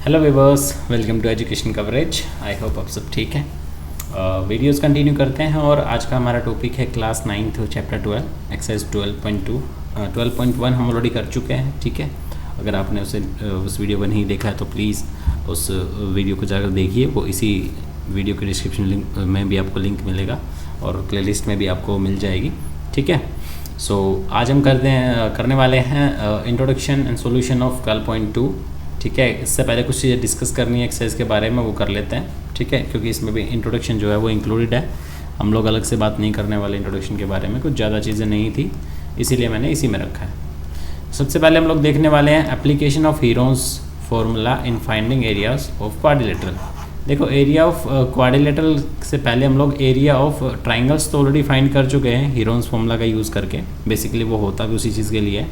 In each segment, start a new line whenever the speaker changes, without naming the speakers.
Hello viewers, welcome to education coverage. I hope आप सब ठीक हैं। वीडियोस कंटिन्यू करते हैं और आज का हमारा टॉपिक है क्लास 9th चैप्टर 12 एक्सरसाइज 12.2 12.1 हम ऑलरेडी कर चुके हैं। ठीक है, अगर आपने उस वीडियो को नहीं देखा है तो प्लीज़ उस वीडियो को जाकर देखिए। वो इसी वीडियो के डिस्क्रिप्शन लिंक में भी आपको लिंक मिलेगा और प्लेलिस्ट में भी आपको मिल जाएगी। ठीक है, सो आज हम करने वाले हैं इंट्रोडक्शन एंड सॉल्यूशन ऑफ 12.2। ठीक है, इससे पहले कुछ चीज़ें डिस्कस करनी है एक्सरसाइज के बारे में, वो कर लेते हैं। ठीक है, क्योंकि इसमें भी इंट्रोडक्शन जो है वो इंक्लूडेड है। हम लोग अलग से बात नहीं करने वाले इंट्रोडक्शन के बारे में, कुछ ज़्यादा चीज़ें नहीं थी इसीलिए मैंने इसी में रखा है। सबसे पहले हम लोग देखने वाले हैं application of Heron's formula in finding areas of quadrilateral. देखो, एरिया ऑफ क्वाड्रिलेटरल से पहले हम लोग एरिया ऑफ ट्राइंगल्स तो ऑलरेडी फाइंड कर चुके हैं हीरोन्स फार्मूला का यूज़ करके। बेसिकली वो होता भी उसी चीज़ के लिए है,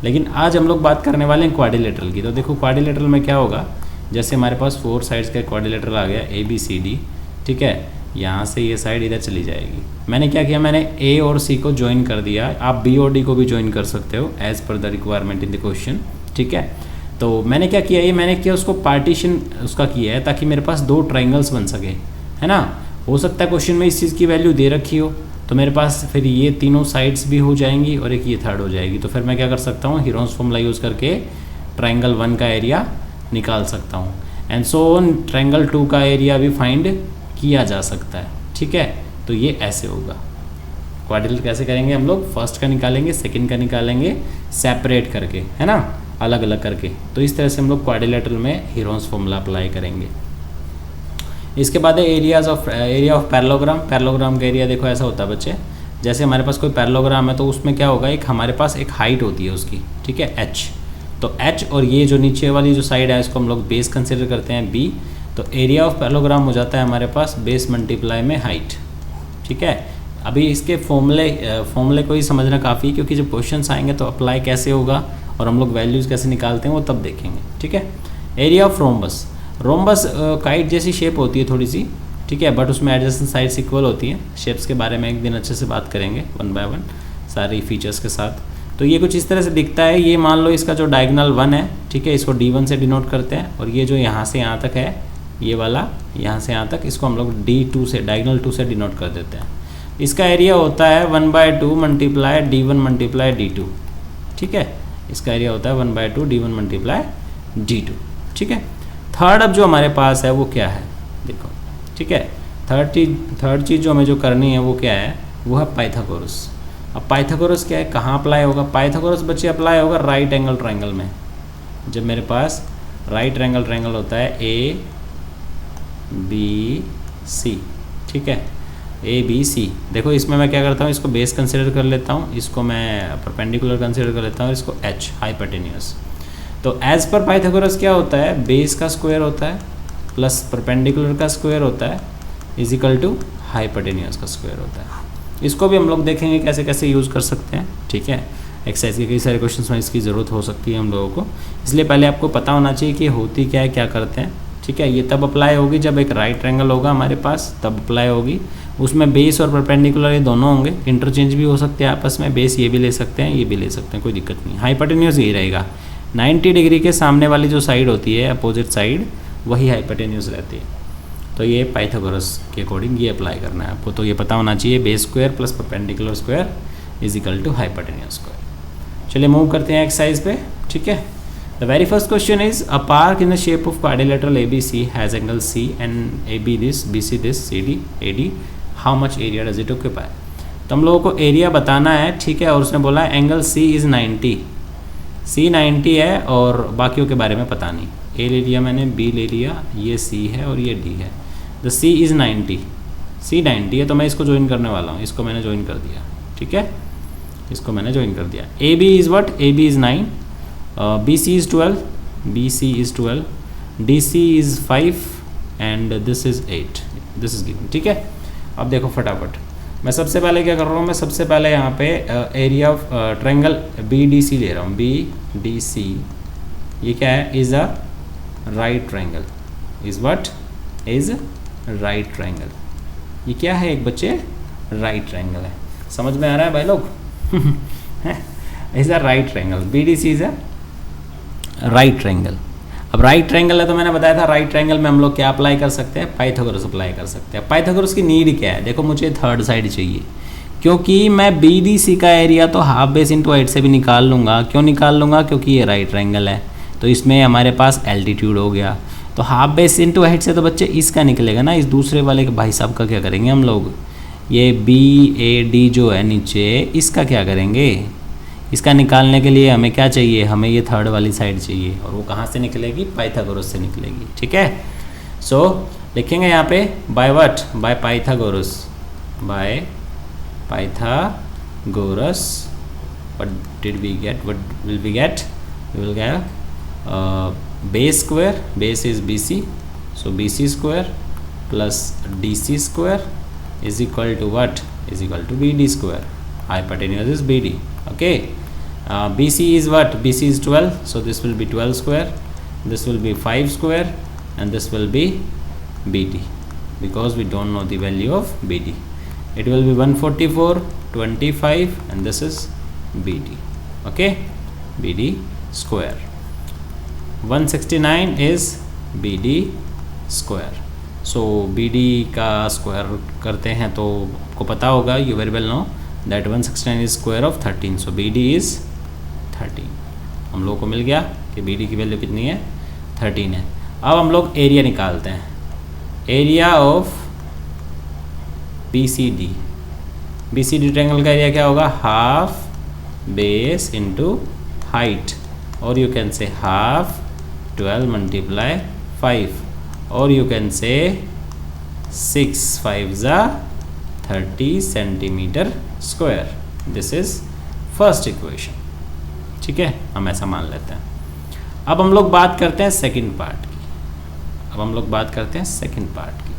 लेकिन आज हम लोग बात करने वाले हैं क्वाड्रिलेटरल की। तो देखो, क्वाड्रिलेटरल में क्या होगा, जैसे हमारे पास 4 साइड्स का क्वाड्रिलेटरल आ गया ABCD। ठीक है, यहाँ से ये साइड इधर चली जाएगी। मैंने क्या किया, मैंने A और C को ज्वाइन कर दिया। आप B और D को भी ज्वाइन कर सकते हो as per the requirement in the question. ठीक है, तो मैंने क्या किया, ये मैंने किया उसको पार्टीशन उसका किया है ताकि मेरे पास 2 ट्राइंगल्स बन सके, है ना। हो सकता है क्वेश्चन में इस चीज़ की वैल्यू दे रखी हो, तो मेरे पास फिर ये तीनों साइड्स भी हो जाएंगी और एक ये थर्ड हो जाएगी। तो फिर मैं क्या कर सकता हूँ, हीरोन्स फार्मूला यूज़ करके ट्राइंगल 1 का एरिया निकाल सकता हूँ एंड सो ऑन। ट्राइंगल 2 का एरिया भी फाइंड किया जा सकता है। ठीक है, तो ये ऐसे होगा। क्वाड्रिलेटरल कैसे करेंगे हम लोग, फर्स्ट का निकालेंगे, सेकंड का निकालेंगे सेपरेट करके, है ना, अलग अलग करके। तो इस तरह से हम लोग क्वाड्रिलेटरल में हीरोन्स फार्मूला अप्लाई करेंगे। इसके बाद है एरिया ऑफ पैरेललोग्राम। पैरेललोग्राम का एरिया देखो ऐसा होता है बच्चे, जैसे हमारे पास कोई पैरेललोग्राम है तो उसमें क्या होगा, एक हमारे पास एक हाइट होती है उसकी। ठीक है, h। तो h और ये जो नीचे वाली जो साइड है इसको हम लोग बेस कंसिडर करते हैं b। तो एरिया ऑफ पैरेललोग्राम हो जाता है हमारे पास बेस मल्टीप्लाई में हाइट। ठीक है, अभी इसके फॉर्मूले को ही समझना काफ़ी, क्योंकि जब क्वेश्चंस आएंगे तो अप्लाई कैसे होगा और हम लोग वैल्यूज़ कैसे निकालते हैं वो तब देखेंगे। ठीक है, area of rhombus. Rhombus kite जैसी शेप होती है थोड़ी सी। ठीक है, बट उसमें एडजेसेंट साइड्स इक्वल होती हैं। शेप्स के बारे में एक दिन अच्छे से बात करेंगे 1 by 1 सारी फीचर्स के साथ। तो ये कुछ इस तरह से दिखता है। ये मान लो इसका जो डायगोनल 1 है, ठीक है, इसको D1 से डिनोट करते हैं, और ये जो यहाँ से यहाँ तक है, ये वाला यहाँ से यहाँ तक, इसको हम लोग D2 से डायगोनल 2 से डिनोट कर देते हैं। इसका एरिया होता है 1/2 मल्टीप्लाई D1 मल्टीप्लाई D2। ठीक है, इसका एरिया होता है 1/2 D1 मल्टीप्लाई D2। ठीक है, थर्ड अब जो हमारे पास है वो क्या है, देखो। ठीक है, थर्ड चीज़ जो हमें जो करनी है वो क्या है, वो है पाइथागोरस। अब पाइथागोरस क्या है, कहाँ अप्लाई होगा, पाइथागोरस बच्चे अप्लाई होगा राइट एंगल ट्रायंगल में। जब मेरे पास राइट एंगल ट्रायंगल होता है ABC। ठीक है, ABC। देखो, इसमें मैं क्या करता हूँ, इसको बेस कंसिडर कर लेता हूँ, इसको मैं परपेंडिकुलर कंसिडर कर लेता हूँ, इसको H हाइपोटेन्यूस। तो एज पर पाइथागोरस क्या होता है, बेस का स्क्वायर होता है प्लस परपेंडिकुलर का स्क्वायर होता है इज इक्वल टू हाइपोटेन्यूस का स्क्वायर होता है। इसको भी हम लोग देखेंगे कैसे कैसे यूज़ कर सकते हैं। ठीक है, एक्सरसाइज के कई सारे क्वेश्चंस में इसकी ज़रूरत हो सकती है हम लोगों को, इसलिए पहले आपको पता होना चाहिए कि होती क्या है, क्या करते हैं। ठीक है, ये तब अप्लाई होगी जब एक राइट ट्रायंगल होगा हमारे पास, तब अप्लाई होगी। उसमें बेस और परपेंडिकुलर ये दोनों होंगे, इंटरचेंज भी हो सकते हैं आपस में, बेस ये भी ले सकते हैं, ये भी ले सकते हैं, कोई दिक्कत नहीं। हाइपोटेन्यूस यही रहेगा, 90 डिग्री के सामने वाली जो साइड होती है अपोजिट साइड, वही हाइपोटेन्यूस रहती है। तो ये पाइथागोरस के अकॉर्डिंग ये अप्लाई करना है आपको। तो ये पता होना चाहिए, base square plus perpendicular square is equal to hypotenuse square. चलिए मूव करते हैं एक्सरसाइज पे। ठीक है, the very first question is a park in the shape of quadrilateral ABC has angle C and AB this, BC this, CD AD, how much area does it occupy. तो हम लोगों को area बताना है। ठीक है, और उसने बोला एंगल C इज़ 90, C 90 है और बाकियों के बारे में पता नहीं। A ले लिया मैंने, B ले लिया, ये C है और ये D है। द C इज़ 90, C 90 है, तो मैं इसको ज्वाइन करने वाला हूँ, इसको मैंने ज्वाइन कर दिया। ठीक है, इसको मैंने ज्वाइन कर दिया। AB is what, AB is 9, BC is 12, BC is 12, DC is 5 and this is 8, this is given. ठीक है, अब देखो फटाफट, मैं सबसे पहले क्या कर रहा हूँ, मैं सबसे पहले यहाँ पे एरिया ऑफ ट्रायंगल BDC ले रहा हूँ। BDC ये क्या है, is a right triangle, is what, is right triangle. ये क्या है एक बच्चे, राइट ट्रायंगल है। समझ में आ रहा है भाई लोग? Is a right triangle, BDC is a right triangle. अब राइट ट्रायंगल है तो मैंने बताया था राइट ट्रायंगल में हम लोग क्या अप्लाई कर सकते हैं, पाइथागोरस अप्लाई कर सकते हैं। पाइथागोरस की नीड क्या है, देखो मुझे थर्ड साइड चाहिए, क्योंकि मैं बी डी सी का एरिया तो हाफ बेस इंटू हाइट से भी निकाल लूँगा। क्यों निकाल लूँगा, क्योंकि ये राइट ट्रायंगल है तो इसमें हमारे पास एल्टीट्यूड हो गया, तो हाफ बेस इंटू हाइट से तो बच्चे इसका निकलेगा ना, इस दूसरे वाले के भाई साहब का क्या करेंगे हम लोग, ये बी ए डी जो है नीचे इसका क्या करेंगे, इसका निकालने के लिए हमें क्या चाहिए, हमें ये थर्ड वाली साइड चाहिए, और वो कहाँ से निकलेगी, पाइथागोरस से निकलेगी। ठीक है, सो लिखेंगे यहाँ पे by what, by Pythagoras, by Pythagoras. What did we get, what will we get, we will get base square, base is BC, so BC square plus DC square is equal to what, is equal to BD square, hypotenuse is BD. Okay, BC is what, BC is 12, so this will be 12 square, this will be 5 square, and this will be BD, because we don't know the value of BD. It will be 144, 25, and this is BD. Okay, BD square. 169 is BD square. So BD का square करते हैं तो आपको पता होगा, you very well know that 169 is square of 13. So BD is 13. हम लोगों को मिल गया कि BD की वैल्यू कितनी है, 13 है। अब हम लोग एरिया निकालते हैं, area of BCD। BCD triangle का एरिया क्या होगा, हाफ बेस इंटू हाइट, और you can say half 12 multiply 5, और यू कैन से 6 5 ज़ा 30 centimetre square. This is first equation. ठीक है, हम ऐसा मान लेते हैं। अब हम लोग बात करते हैं सेकंड पार्ट की, अब हम लोग बात करते हैं सेकंड पार्ट की।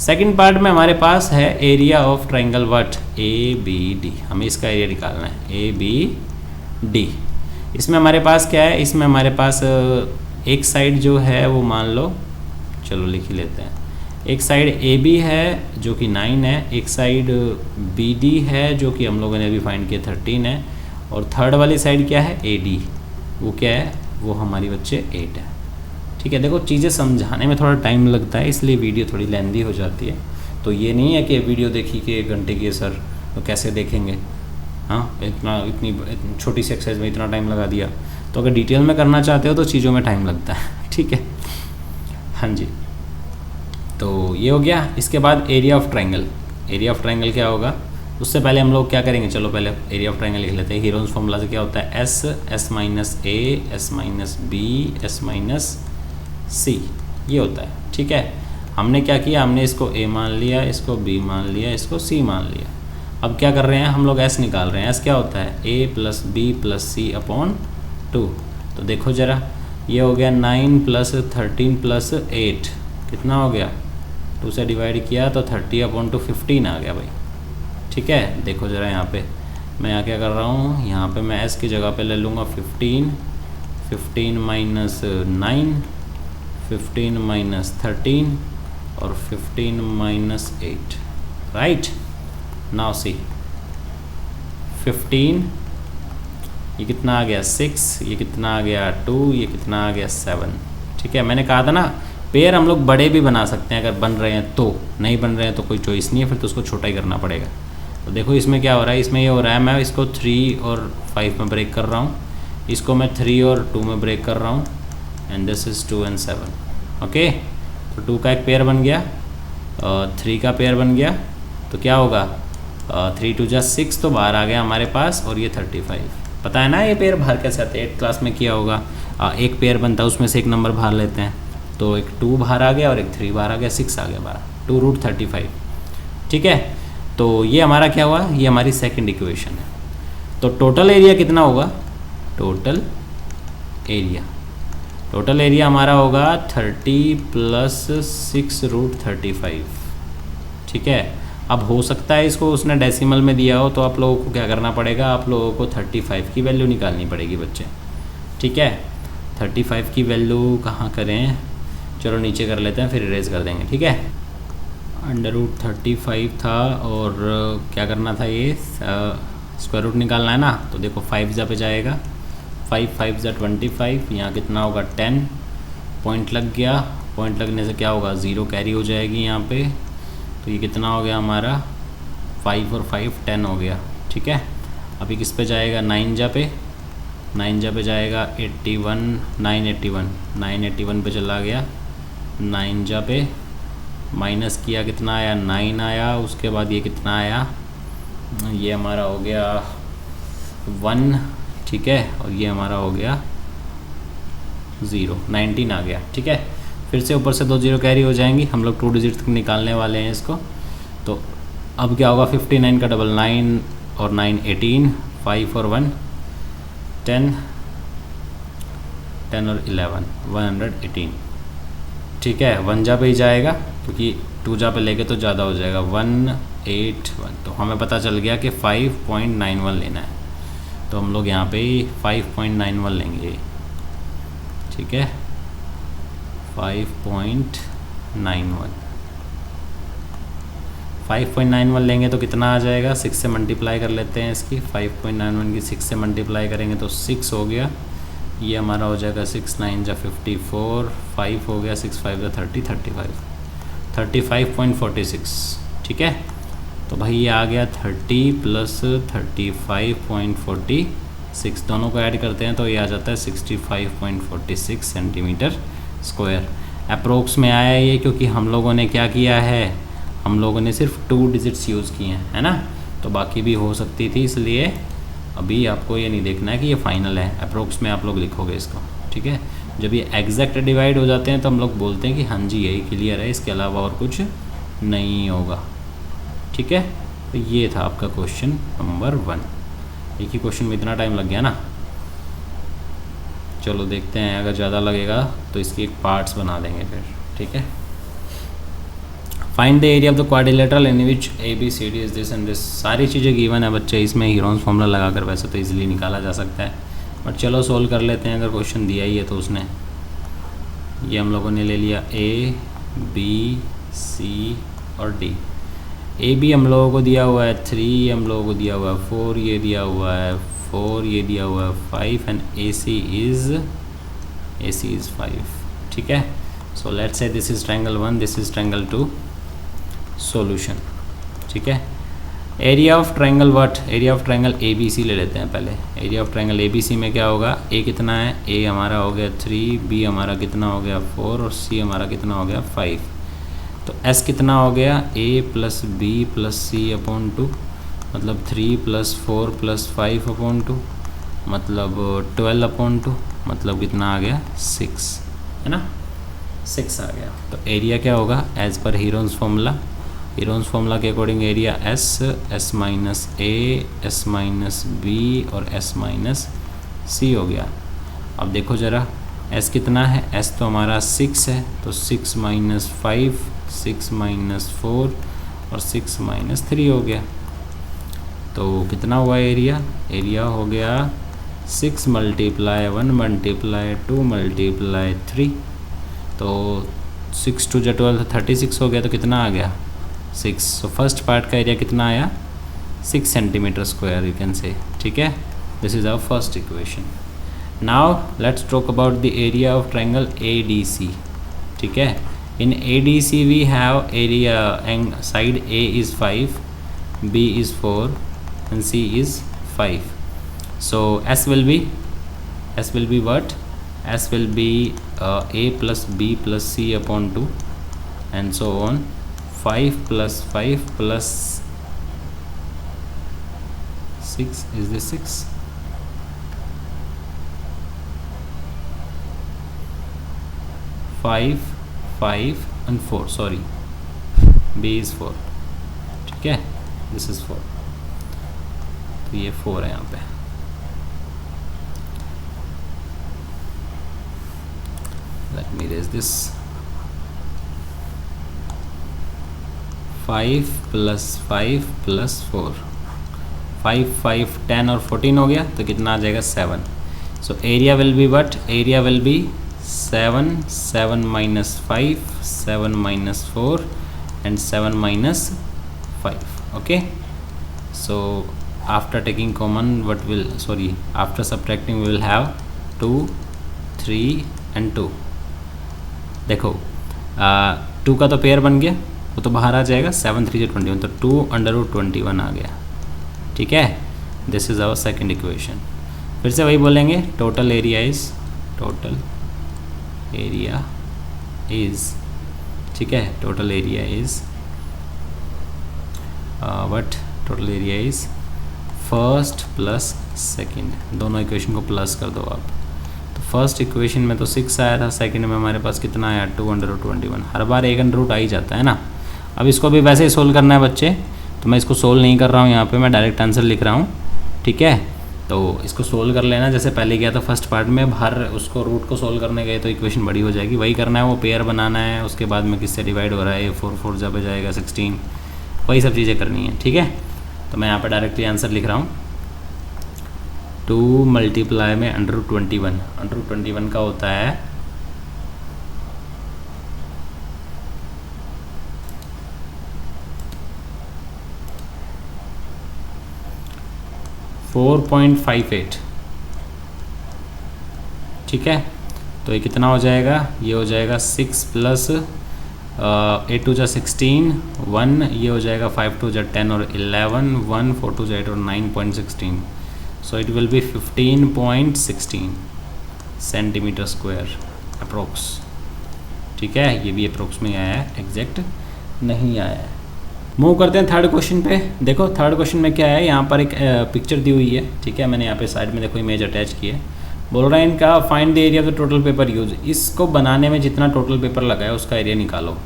सेकंड पार्ट में हमारे पास है area of triangle what, ABD। हमें इसका एरिया निकालना है, ABD। इसमें हमारे पास क्या है, इसमें हमारे पास एक साइड जो है वो मान लो, चलो लिख ही लेते हैं, एक साइड AB है जो कि 9 है, एक साइड BD है जो कि हम लोगों ने अभी फाइंड किया 13 है, और थर्ड वाली साइड क्या है, AD, वो क्या है, वो हमारी बच्चे 8 है। ठीक है, देखो चीज़ें समझाने में थोड़ा टाइम लगता है, इसलिए वीडियो थोड़ी लेंदी हो जाती है। तो ये नहीं है कि वीडियो देखी कि 1 घंटे की है सर, तो कैसे देखेंगे, हाँ इतनी छोटी सी एक्सरसाइज में इतना टाइम लगा दिया। तो अगर डिटेल में करना चाहते हो तो चीज़ों में टाइम लगता है। ठीक है, हाँ जी, तो ये हो गया। इसके बाद area of triangle, area of triangle क्या होगा, उससे पहले हम लोग क्या करेंगे, चलो पहले एरिया ऑफ ट्रायंगल लिख लेते हैं। हीरोन्स फॉर्मूला से क्या होता है, एस, एस माइनस ए, S minus B, S minus C, ये होता है। ठीक है, हमने क्या किया, हमने इसको ए मान लिया, इसको बी मान लिया, इसको सी मान लिया। अब क्या कर रहे हैं हम लोग, एस निकाल रहे हैं। एस क्या होता है, ए प्लस बी प्लस सी अपॉन 2। तो देखो ज़रा, ये हो गया 9 प्लस 13 प्लस 8, कितना हो गया, 2 से डिवाइड किया तो 30 अपॉन 2 15 आ गया भाई। ठीक है, देखो ज़रा यहाँ पे मैं यहाँ क्या कर रहा हूँ, यहाँ पे मैं एस की जगह पे ले लूँगा 15, 15 माइनस 9, 15 माइनस 13 और 15 माइनस 8, राइट। नाउ सी 15, ये कितना आ गया 6, ये कितना आ गया 2, ये कितना आ गया 7। ठीक है, मैंने कहा था ना पेयर हम लोग बड़े भी बना सकते हैं अगर बन रहे हैं, तो नहीं बन रहे हैं तो कोई चॉइस नहीं है, फिर तो उसको छोटा ही करना पड़ेगा। तो देखो इसमें क्या हो रहा है, इसमें ये हो रहा है मैं इसको 3 और 5 में ब्रेक कर रहा हूँ, इसको मैं 3 और 2 में ब्रेक कर रहा हूँ, and this is 2 and 7। Okay, तो 2 का एक पेयर बन गया, 3 का पेयर बन गया, तो क्या होगा 3 2 जा 6, तो बाहर आ गया हमारे पास, और ये 35। पता है ना ये पेयर बाहर कैसे आते हैं, 8th क्लास में किया होगा। एक पेयर बनता है उसमें से एक नंबर बाहर लेते हैं, तो एक 2 बाहर आ गया और एक 3 बाहर आ गया, 6 आ गया बाहर, 2√35। ठीक है, तो ये हमारा क्या हुआ, ये हमारी सेकंड इक्वेशन है। तो टोटल एरिया कितना होगा, टोटल एरिया हमारा होगा 30 प्लस 6√35। ठीक है, अब हो सकता है इसको उसने डेसिमल में दिया हो, तो आप लोगों को क्या करना पड़ेगा, आप लोगों को 35 की वैल्यू निकालनी पड़ेगी बच्चे। ठीक है, 35 की वैल्यू कहाँ करें, चलो नीचे कर लेते हैं, फिर इरेज कर देंगे। ठीक है, √35 था, और क्या करना था, ये स्क्वायर रूट निकालना है ना। तो देखो 5 जा पे जाएगा, 5 5 जा 25, यहाँ कितना होगा 10, पॉइंट लग गया, पॉइंट लगने से क्या होगा, 0 कैरी हो जाएगी यहाँ पे। तो ये कितना हो गया हमारा, 5 और 5 10 हो गया। ठीक है, अभी किस पे जाएगा, 9 जा पे, 9 जा पे जाएगा 81, 981 पे चला गया। 9 जा पे माइनस किया, कितना आया, 9 आया। उसके बाद ये कितना आया, ये हमारा हो गया 1। ठीक है, और ये हमारा हो गया 0, 19 आ गया। ठीक है, फिर से ऊपर से 2 0 कैरी हो जाएंगी, हम लोग 2 डिजिट तक निकालने वाले हैं इसको। तो अब क्या होगा, 59 का डबल 9 और 9 18, 5 और 1 10, 10 और 11 118। ठीक है, 1 जा पे ही जाएगा क्योंकि 2 जा पे लेके तो ज़्यादा हो जाएगा, 181। तो हमें पता चल गया कि 5.91 लेना है, तो हम लोग यहाँ पे ही 5.91 लेंगे। ठीक है, 5.91 लेंगे तो कितना आ जाएगा, 6 से मल्टीप्लाई कर लेते हैं इसकी। 5.91 की 6 से मल्टीप्लाई करेंगे तो 6 हो गया। ये हमारा हो जाएगा 6 9 जा 54, 5 हो गया, 6 5 जा 30, 35.46। ठीक है, तो भाई ये आ गया 30 प्लस 35.46, दोनों को ऐड करते हैं तो ये आ जाता है 65.46 सेंटीमीटर स्क्वायर। अप्रोक्स में आया ये, क्योंकि हम लोगों ने क्या किया है, हम लोगों ने सिर्फ 2 डिजिट्स यूज़ किए हैं, है ना, तो बाकी भी हो सकती थी, इसलिए अभी आपको ये नहीं देखना है कि ये फाइनल है, अप्रोक्स में आप लोग लिखोगे इसको। ठीक है, जब ये एग्जैक्ट डिवाइड हो जाते हैं तो हम लोग बोलते हैं कि हाँ जी यही क्लियर है, इसके अलावा और कुछ नहीं होगा। ठीक है, तो ये था आपका क्वेश्चन नंबर 1। एक ही क्वेश्चन में इतना टाइम लग गया ना। चलो देखते हैं, अगर ज़्यादा लगेगा तो इसकी एक पार्ट्स बना देंगे फिर। ठीक है, find the area of the quadrilateral in which ABCD is this and this. सारी चीज़ें गिवन है बच्चे, इसमें हीरोन्स फॉर्मूला लगाकर वैसे तो इजीली निकाला जा सकता है, बट चलो सोल्व कर लेते हैं। अगर क्वेश्चन दिया ही है तो उसने, ये हम लोगों ने ले लिया A B C और D। AB हम लोगों को दिया हुआ है 3, हम लोगों को दिया हुआ है 4, ये दिया हुआ है 4, ये दिया हुआ है 5 एंड AC इज़ 5। ठीक है, so let's say this is triangle 1, this is triangle 2। Solution, ठीक है, area of triangle what, area of triangle ABC ले लेते हैं पहले। एरिया ऑफ ट्रायंगल ABC में क्या होगा, A कितना है, A हमारा हो गया 3, B हमारा कितना हो गया 4 और C हमारा कितना हो गया 5। तो S कितना हो गया, A plus B plus C upon 2, मतलब 3 प्लस 4 प्लस 5 अपॉन 2, मतलब 12 अपॉन 2, मतलब कितना आ गया 6, है ना, 6 आ गया। तो एरिया क्या होगा, as per Heron's formula, Heron's formula के according area S minus A, S minus B और S माइनस C हो गया। अब देखो ज़रा S कितना है, S तो हमारा 6 है, तो 6 माइनस 5, 6 माइनस 4 और 6 माइनस 3 हो गया। तो कितना हुआ एरिया, एरिया हो गया 6 मल्टीप्लाई 1 मल्टीप्लाई 2 मल्टीप्लाई 3, तो 6 2 जा 12 36 हो गया। तो कितना आ गया 6। सो फर्स्ट पार्ट का एरिया कितना आया, 6 centimetre square you can say. ठीक है, this is our first equation. Now let's talk about the area of triangle ADC। ठीक है, in ADC we have area and side A is 5, B is 4 and C is 5. So S will be what? S will be A plus B plus C upon 2 and so on. 5 plus 5 plus 6, is this 6? 5 and 4, sorry, B is 4. ठीक है, this is 4, तो ये 4 है यहाँ पे। Let me erase this. 5 plus 5 plus 4, 5 5 10 और 14 हो गया, तो कितना आ जाएगा 7। So area will be what, area will be 7, 7 minus 5, 7 minus 4 and 7 minus 5. Okay, so after taking common after subtracting we will have 2, 3 and 2, देखो 2 का तो पेयर बन गया, वो तो बाहर आ जाएगा, 7 3 21, तो 2√21 आ गया। ठीक है, this is our second equation. फिर से वही बोलेंगे, टोटल एरिया इज़, ठीक है, total area is total area is first plus second, दोनों इक्वेशन को प्लस कर दो आप। तो फर्स्ट इक्वेशन में तो 6 आया था, सेकंड में हमारे पास कितना आया 2√21। हर बार एक अंडर आ ही जाता है ना। अब इसको भी वैसे ही सोल्व करना है बच्चे, तो मैं इसको सोल्व नहीं कर रहा हूँ यहाँ पे, मैं डायरेक्ट आंसर लिख रहा हूँ। ठीक है, तो इसको सोल्व कर लेना, जैसे पहले किया था फर्स्ट पार्ट में। हर उसको रूट को सोल्व करने गए तो इक्वेशन बड़ी हो जाएगी, वही करना है, वो पेयर बनाना है, उसके बाद में किससे डिवाइड हो रहा है, ये 4 4 जब जाएगा 16, वही सब चीज़ें करनी है। ठीक है, तो मैं यहाँ पर डायरेक्टली आंसर लिख रहा हूँ, 2 मल्टीप्लाई में √21 का होता है 4.58। ठीक है, तो ये कितना हो जाएगा, ये हो जाएगा 6 प्लस 8 2 16 1, ये हो जाएगा 5 2 10 और 11 1 4 2 8 और 9.16, so it will be 15.16 centimetre square approx. ठीक है, ये भी अप्रोक्स में आया है, एग्जैक्ट नहीं आया है। मूव करते हैं थर्ड क्वेश्चन पे। देखो थर्ड क्वेश्चन में क्या है, यहाँ पर एक पिक्चर दी हुई है। ठीक है, मैंने यहाँ पे साइड में देखो इमेज अटैच की है। बोल रहा है इनका find the area of the total paper use, इसको बनाने में जितना टोटल पेपर लगा है उसका एरिया निकालो।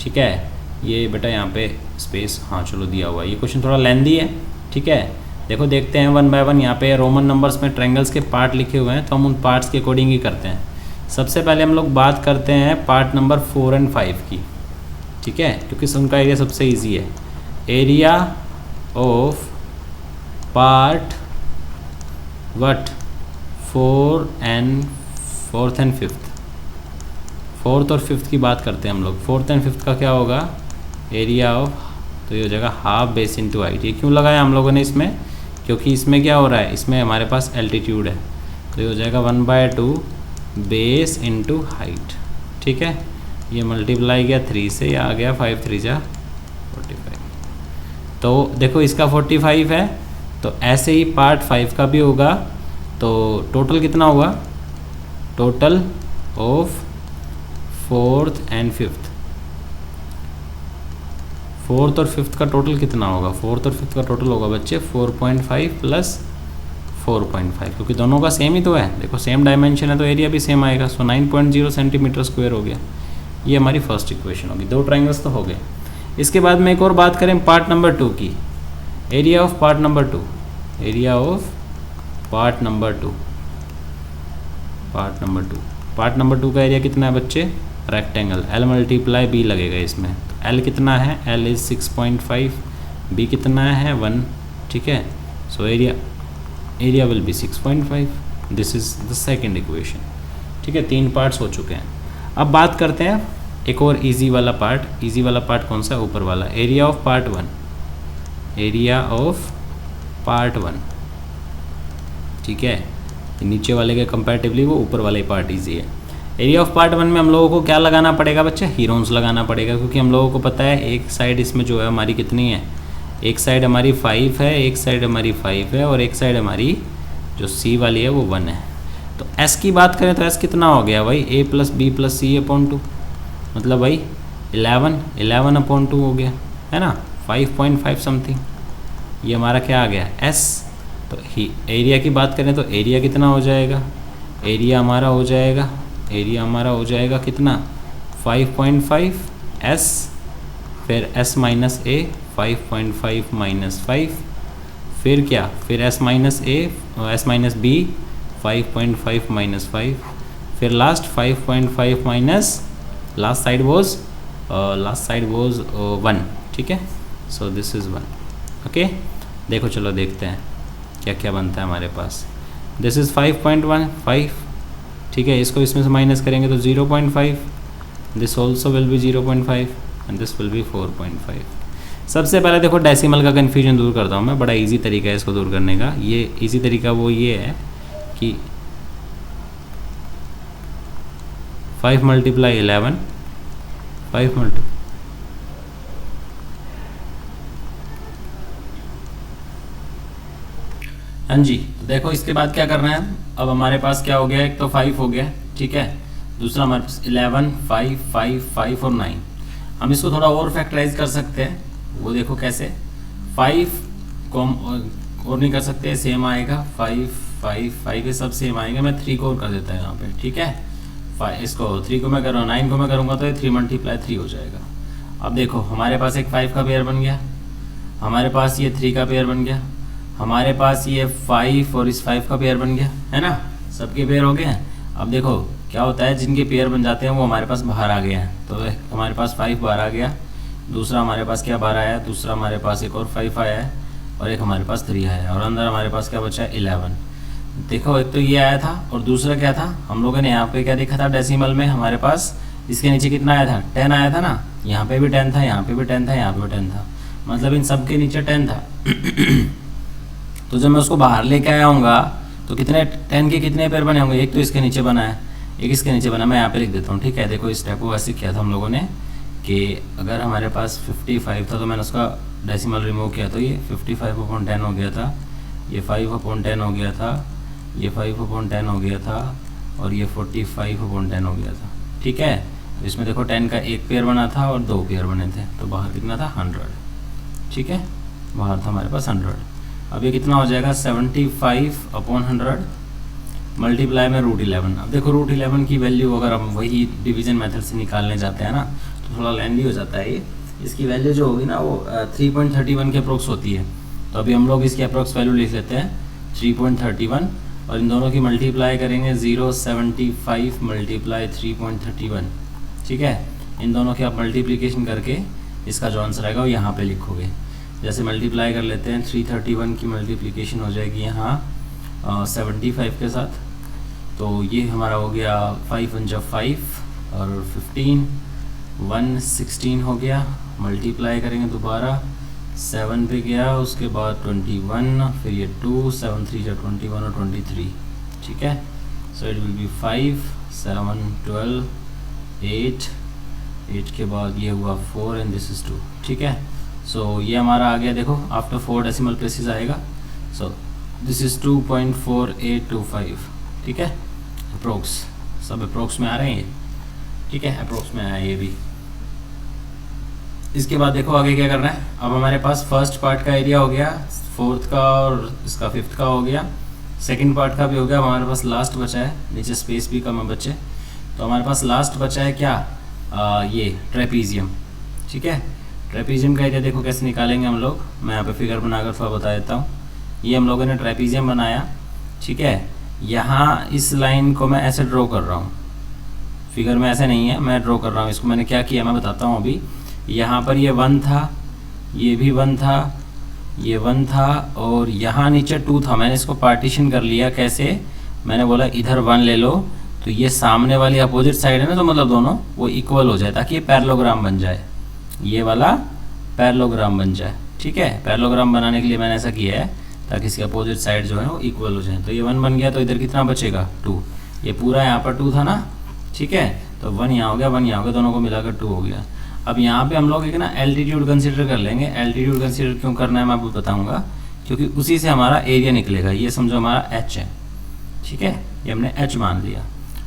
ठीक है, ये बेटा यहाँ पे स्पेस, हाँ चलो दिया हुआ है। ये क्वेश्चन थोड़ा लेंदी है। ठीक है, देखो देखते हैं 1 बाय 1। यहाँ पे रोमन नंबर्स में ट्रायंगल्स के पार्ट लिखे हुए हैं, तो हम उन पार्ट्स के अकॉर्डिंग ही करते हैं। सबसे पहले हम लोग बात करते हैं पार्ट नंबर 4 और 5 की। ठीक है, क्योंकि उनका एरिया सबसे ईजी है। Area of part what 4th and 5th, 4th और 5th की बात करते हैं हम लोग। 4th and 5th का क्या होगा, एरिया ऑफ, तो ये हो जाएगा हाफ बेस इंटू हाइट। ये क्यों लगाया हम लोगों ने इसमें, क्योंकि इसमें क्या हो रहा है, इसमें हमारे पास एल्टीट्यूड है, तो ये हो जाएगा 1/2 बेस इंटू हाइट। ठीक है, ये मल्टीप्लाई गया 3 से, या आ गया 5 3 जा 45। तो देखो इसका 45 है, तो ऐसे ही पार्ट 5 का भी होगा। तो टोटल कितना होगा, total of 4th and 5th, 4th और 5th का टोटल कितना होगा, 4th और 5th का टोटल होगा बच्चे 4.5 प्लस 4.5, क्योंकि दोनों का सेम ही तो है। देखो सेम डायमेंशन है तो एरिया भी सेम आएगा। सो 9.0 सेंटीमीटर स्क्वायर हो गया। ये हमारी फर्स्ट इक्वेशन होगी। 2 ट्रायंगल्स तो हो गए। इसके बाद में एक और बात करें पार्ट नंबर 2 की। Area of part number 2, area of part number 2, part number 2 का एरिया कितना है बच्चे, रेक्टेंगल। L मल्टीप्लाई B लगेगा इसमें। तो L कितना है, L इज़ 6.5, B कितना है 1। ठीक है, so area will be 6.5। This is the second equation. ठीक है, 3 पार्ट्स हो चुके हैं। अब बात करते हैं एक और इजी वाला पार्ट। इजी वाला पार्ट कौन सा, ऊपर वाला, area of part 1, area of part 1। ठीक है, नीचे वाले के कंपैरेटिवली वो ऊपर वाला ही पार्ट इजी है। एरिया ऑफ पार्ट 1 में हम लोगों को क्या लगाना पड़ेगा बच्चे, हीरोन्स लगाना पड़ेगा, क्योंकि हम लोगों को पता है एक साइड इसमें जो है हमारी कितनी है, एक साइड हमारी 5 है, एक साइड हमारी 5 है, और एक साइड हमारी जो C वाली है वो 1 है। तो S की बात करें तो S कितना हो गया भाई, A plus B plus C/2, मतलब भाई 11/2 हो गया, है ना, 5.5 समथिंग। ये हमारा क्या आ गया, S। तो एरिया की बात करें तो एरिया कितना हो जाएगा, एरिया हमारा हो जाएगा कितना, 5.5 S, फिर S माइनस A, 5.5 माइनस 5, फिर क्या, फिर S माइनस B, 5.5 माइनस 5, फिर last 5.5 minus last side was 1। ठीक है, सो दिस इज़ 1। ओके, देखो चलो देखते हैं क्या क्या बनता है हमारे पास। This is 5.15। ठीक है, इसको इसमें से माइनस करेंगे तो 0.5, this also will be 0.5 and this will be 4.5। सबसे पहले देखो डेसिमल का कन्फ्यूजन दूर करता हूँ मैं, बड़ा इजी तरीका है इसको दूर करने का। ये इजी तरीका वो ये है कि 5 मल्टीप्लाई 11, 5 मल्टी हाँ जी। तो देखो इसके बाद क्या करना है, अब हमारे पास क्या हो गया, एक तो 5 हो गया, ठीक है, दूसरा हमारे पास 11, 5, 5, 5 और 9। हम इसको थोड़ा और फैक्टराइज कर सकते हैं, वो देखो कैसे, 5 को और नहीं कर सकते, सेम आएगा, 5, 5, 5 ये सब सेम आएगा। मैं 3 को और कर देता है यहाँ पे, ठीक है, 5 इसको 3 को मैं कर रहा हूँ, 9 को मैं करूँगा तो ये 3 मल्टीप्लाई 3 हो जाएगा। अब देखो हमारे पास एक 5 का पेयर बन गया, हमारे पास ये 3 का पेयर बन गया, हमारे पास ये 5 और इस 5 का पेयर बन गया, है ना, सबके पेयर हो गए हैं। अब देखो क्या होता है, जिनके पेयर बन जाते हैं वो हमारे पास बाहर आ गए हैं, तो हमारे पास 5 बाहर आ गया, दूसरा हमारे पास क्या बाहर आया, दूसरा हमारे पास एक और 5 आया है, और एक हमारे पास 3 आया है, और अंदर हमारे पास क्या बचा है 11। देखो एक तो ये आया था, और दूसरा क्या था, हम लोगों ने यहाँ पे क्या देखा था डेसिमल में, हमारे पास इसके नीचे कितना आया था, 10 आया था ना, यहाँ पे भी 10 था, यहाँ पे भी 10 था, यहाँ पे भी 10 था, मतलब इन सब के नीचे 10 था। तो जब मैं उसको बाहर लेके आया हूँगा तो कितने 10 के कितने पेयर बने होंगे, एक तो इसके नीचे बना है, एक इसके नीचे बना, मैं यहाँ पे लिख देता हूँ, ठीक है। देखो इस स्टेप को ऐसे किया था हम लोगों ने कि अगर हमारे पास 55 था तो मैंने उसका डेसिमल रिमूव किया, तो ये 55/10 हो गया था, ये 5/10 हो गया था, ये 5/10 हो गया था, और ये 45/10 हो गया था, ठीक है। तो इसमें देखो 10 का एक पेयर बना था और 2 पेयर बने थे, तो बाहर कितना था 100, ठीक है, बाहर था हमारे पास 100। अब ये कितना हो जाएगा 75/100 मल्टीप्लाई में √11। अब देखो √11 की वैल्यू अगर हम वही डिवीजन मेथड से निकालने जाते हैं ना तो थोड़ा लेंदी हो जाता है ये, इसकी वैल्यू जो होगी ना वो 3.31 के अप्रोक्स होती है। तो अभी हम लोग इसकी अप्रोक्स वैल्यू लिख लेते हैं 3.31, और इन दोनों की मल्टीप्लाई करेंगे 0.75 मल्टीप्लाई 3.31, ठीक है। इन दोनों की आप मल्टीप्लिकेशन करके इसका जो आंसर आएगा वो यहाँ पे लिखोगे। जैसे मल्टीप्लाई कर लेते हैं, 331 की मल्टीप्लिकेशन हो जाएगी यहाँ 75 के साथ, तो ये हमारा हो गया 5 × 5 और 15, 116 हो गया। मल्टीप्लाई करेंगे दोबारा, 7 पे गया, उसके बाद 21, फिर ये 2, 7 3 × 21 और 23, ठीक है। सो इट विल बी 5, 7, 12, 8 के बाद ये हुआ 4 एंड दिस इज़ 2, ठीक है। सो ये हमारा आ गया, देखो आफ्टर 4 डेसिमल प्लेसेस आएगा। सो दिस इज़ 2.4825, ठीक है, अप्रोक्स, सब अप्रोक्स में आ रहे हैं ये, ठीक है, अप्रोक्स में आया ये भी। इसके बाद देखो आगे क्या करना है, अब हमारे पास फर्स्ट पार्ट का एरिया हो गया, फोर्थ का और इसका फिफ्थ का हो गया, सेकंड पार्ट का भी हो गया। हमारे पास लास्ट बचा है, नीचे स्पेस भी कम है बच्चे, तो हमारे पास लास्ट बचा है क्या, ये ट्रेपीजियम, ठीक है। ट्रेपीजियम का एरिया देखो कैसे निकालेंगे हम लोग, मैं यहाँ पे फिगर बनाकर थोड़ा बता देता हूँ। ये हम लोगों ने ट्रेपीजियम बनाया, ठीक है। यहाँ इस लाइन को मैं ऐसे ड्रॉ कर रहा हूँ, फिगर में ऐसे नहीं है, मैं ड्रॉ कर रहा हूँ इसको। मैंने क्या किया मैं बताता हूँ अभी। यहाँ पर ये 1 था, ये भी 1 था, ये 1 था, और यहाँ नीचे 2 था। मैंने इसको पार्टीशन कर लिया, कैसे, मैंने बोला इधर 1 ले लो, तो ये सामने वाली अपोजिट साइड है ना, तो मतलब दोनों वो इक्वल हो जाए, ताकि ये पैरेललोग्राम बन जाए, ये वाला पैरेललोग्राम बन जाए, ठीक है। पैरेललोग्राम बनाने के लिए मैंने ऐसा किया है ताकि इसके अपोजिट साइड जो है वो इक्वल हो जाए। तो ये 1 बन गया, तो इधर कितना बचेगा 2, ये पूरा यहाँ पर 2 था ना, ठीक है। तो 1 यहाँ हो गया, 1 यहाँ हो गया, दोनों को मिलाकर 2 हो गया। अब यहाँ पे हम लोग एक ना एल्टीट्यूड कंसीडर कर लेंगे। एल्टीट्यूड कंसीडर क्यों करना है मैं आपको बताऊँगा, क्योंकि उसी से हमारा एरिया निकलेगा। ये समझो हमारा h है, ठीक है, ये हमने h मान लिया।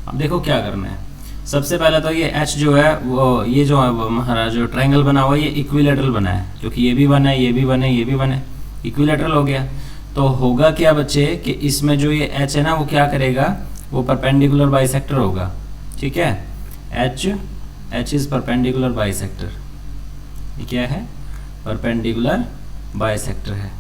अब देखो क्या करना है, सबसे पहले तो ये h जो है वो, ये जो है वो हमारा जो ट्रायंगल बना हुआ है ये इक्विलेटरल बना है, क्योंकि ये भी बना है, ये भी बने, ये भी बने, इक्विलेटरल हो गया। तो होगा क्या बच्चे कि इसमें जो ये h है ना वो क्या करेगा, वो परपेंडिकुलर बाइसेक्टर होगा, ठीक है। h इज परपेंडिकुलर बाइसेक्टर, ये क्या है, परपेंडिकुलर बाइसेक्टर है,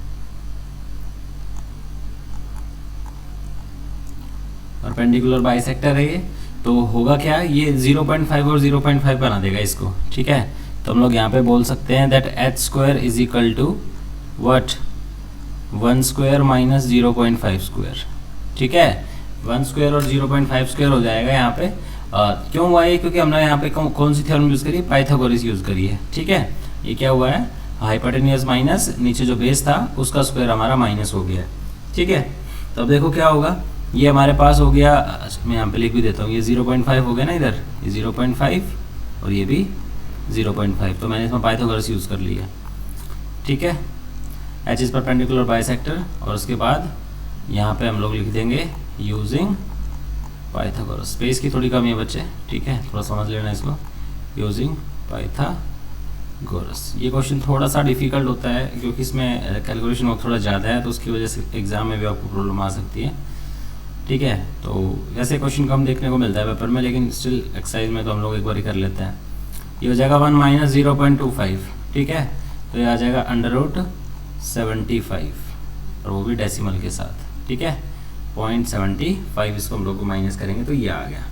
परपेंडिकुलर बाइसेक्टर है ये। तो होगा क्या, ये 0.5 और 0.5 बना देगा इसको, ठीक है। तो हम लोग यहाँ पे बोल सकते हैं that h² is equal to what, 1² - 0.5 square, ठीक है। 1² और 0.5 स्क्वायर हो जाएगा यहाँ पे। क्यों हुआ ये, क्योंकि हमने यहाँ पे कौन सी थ्योरम यूज़ करी है, पाइथागोरस यूज़ करी है, ठीक है। ये क्या हुआ है, हाइपोटेन्यूज माइनस नीचे जो बेस था उसका स्क्वायर हमारा माइनस हो गया, ठीक है। तो अब देखो क्या होगा, ये हमारे पास हो गया, मैं यहाँ पे लिख भी देता हूँ, ये 0.5 हो गया ना इधर, ये 0.5 और ये भी 0.5, तो मैंने इसमें पाइथागोरस यूज़ कर लिया। ठीक है, एच इज़ परपेंडिकुलर बाइसेक्टर, और उसके बाद यहाँ पे हम लोग लिख देंगे यूजिंग पाइथागोरस। स्पेस की थोड़ी कमी है बच्चे, ठीक है, थोड़ा समझ लेना इसको, यूजिंग पाइथागोरस। ये क्वेश्चन थोड़ा सा डिफिकल्ट होता है क्योंकि इसमें कैलकुलेशन वर्क थोड़ा ज़्यादा है, तो उसकी वजह से एग्ज़ाम में भी आपको प्रॉब्लम आ सकती है। ठीक है, तो वैसे क्वेश्चन कम देखने को मिलता है पेपर में, लेकिन स्टिल एक्सरसाइज में तो हम लोग एक बार ही कर लेते हैं। ये हो जाएगा 1 - 0.25, ठीक है, तो ये आ जाएगा √75, और वो भी डेसिमल के साथ। ठीक है, 0.75 इसको हम लोग को माइनस करेंगे तो ये आ गया।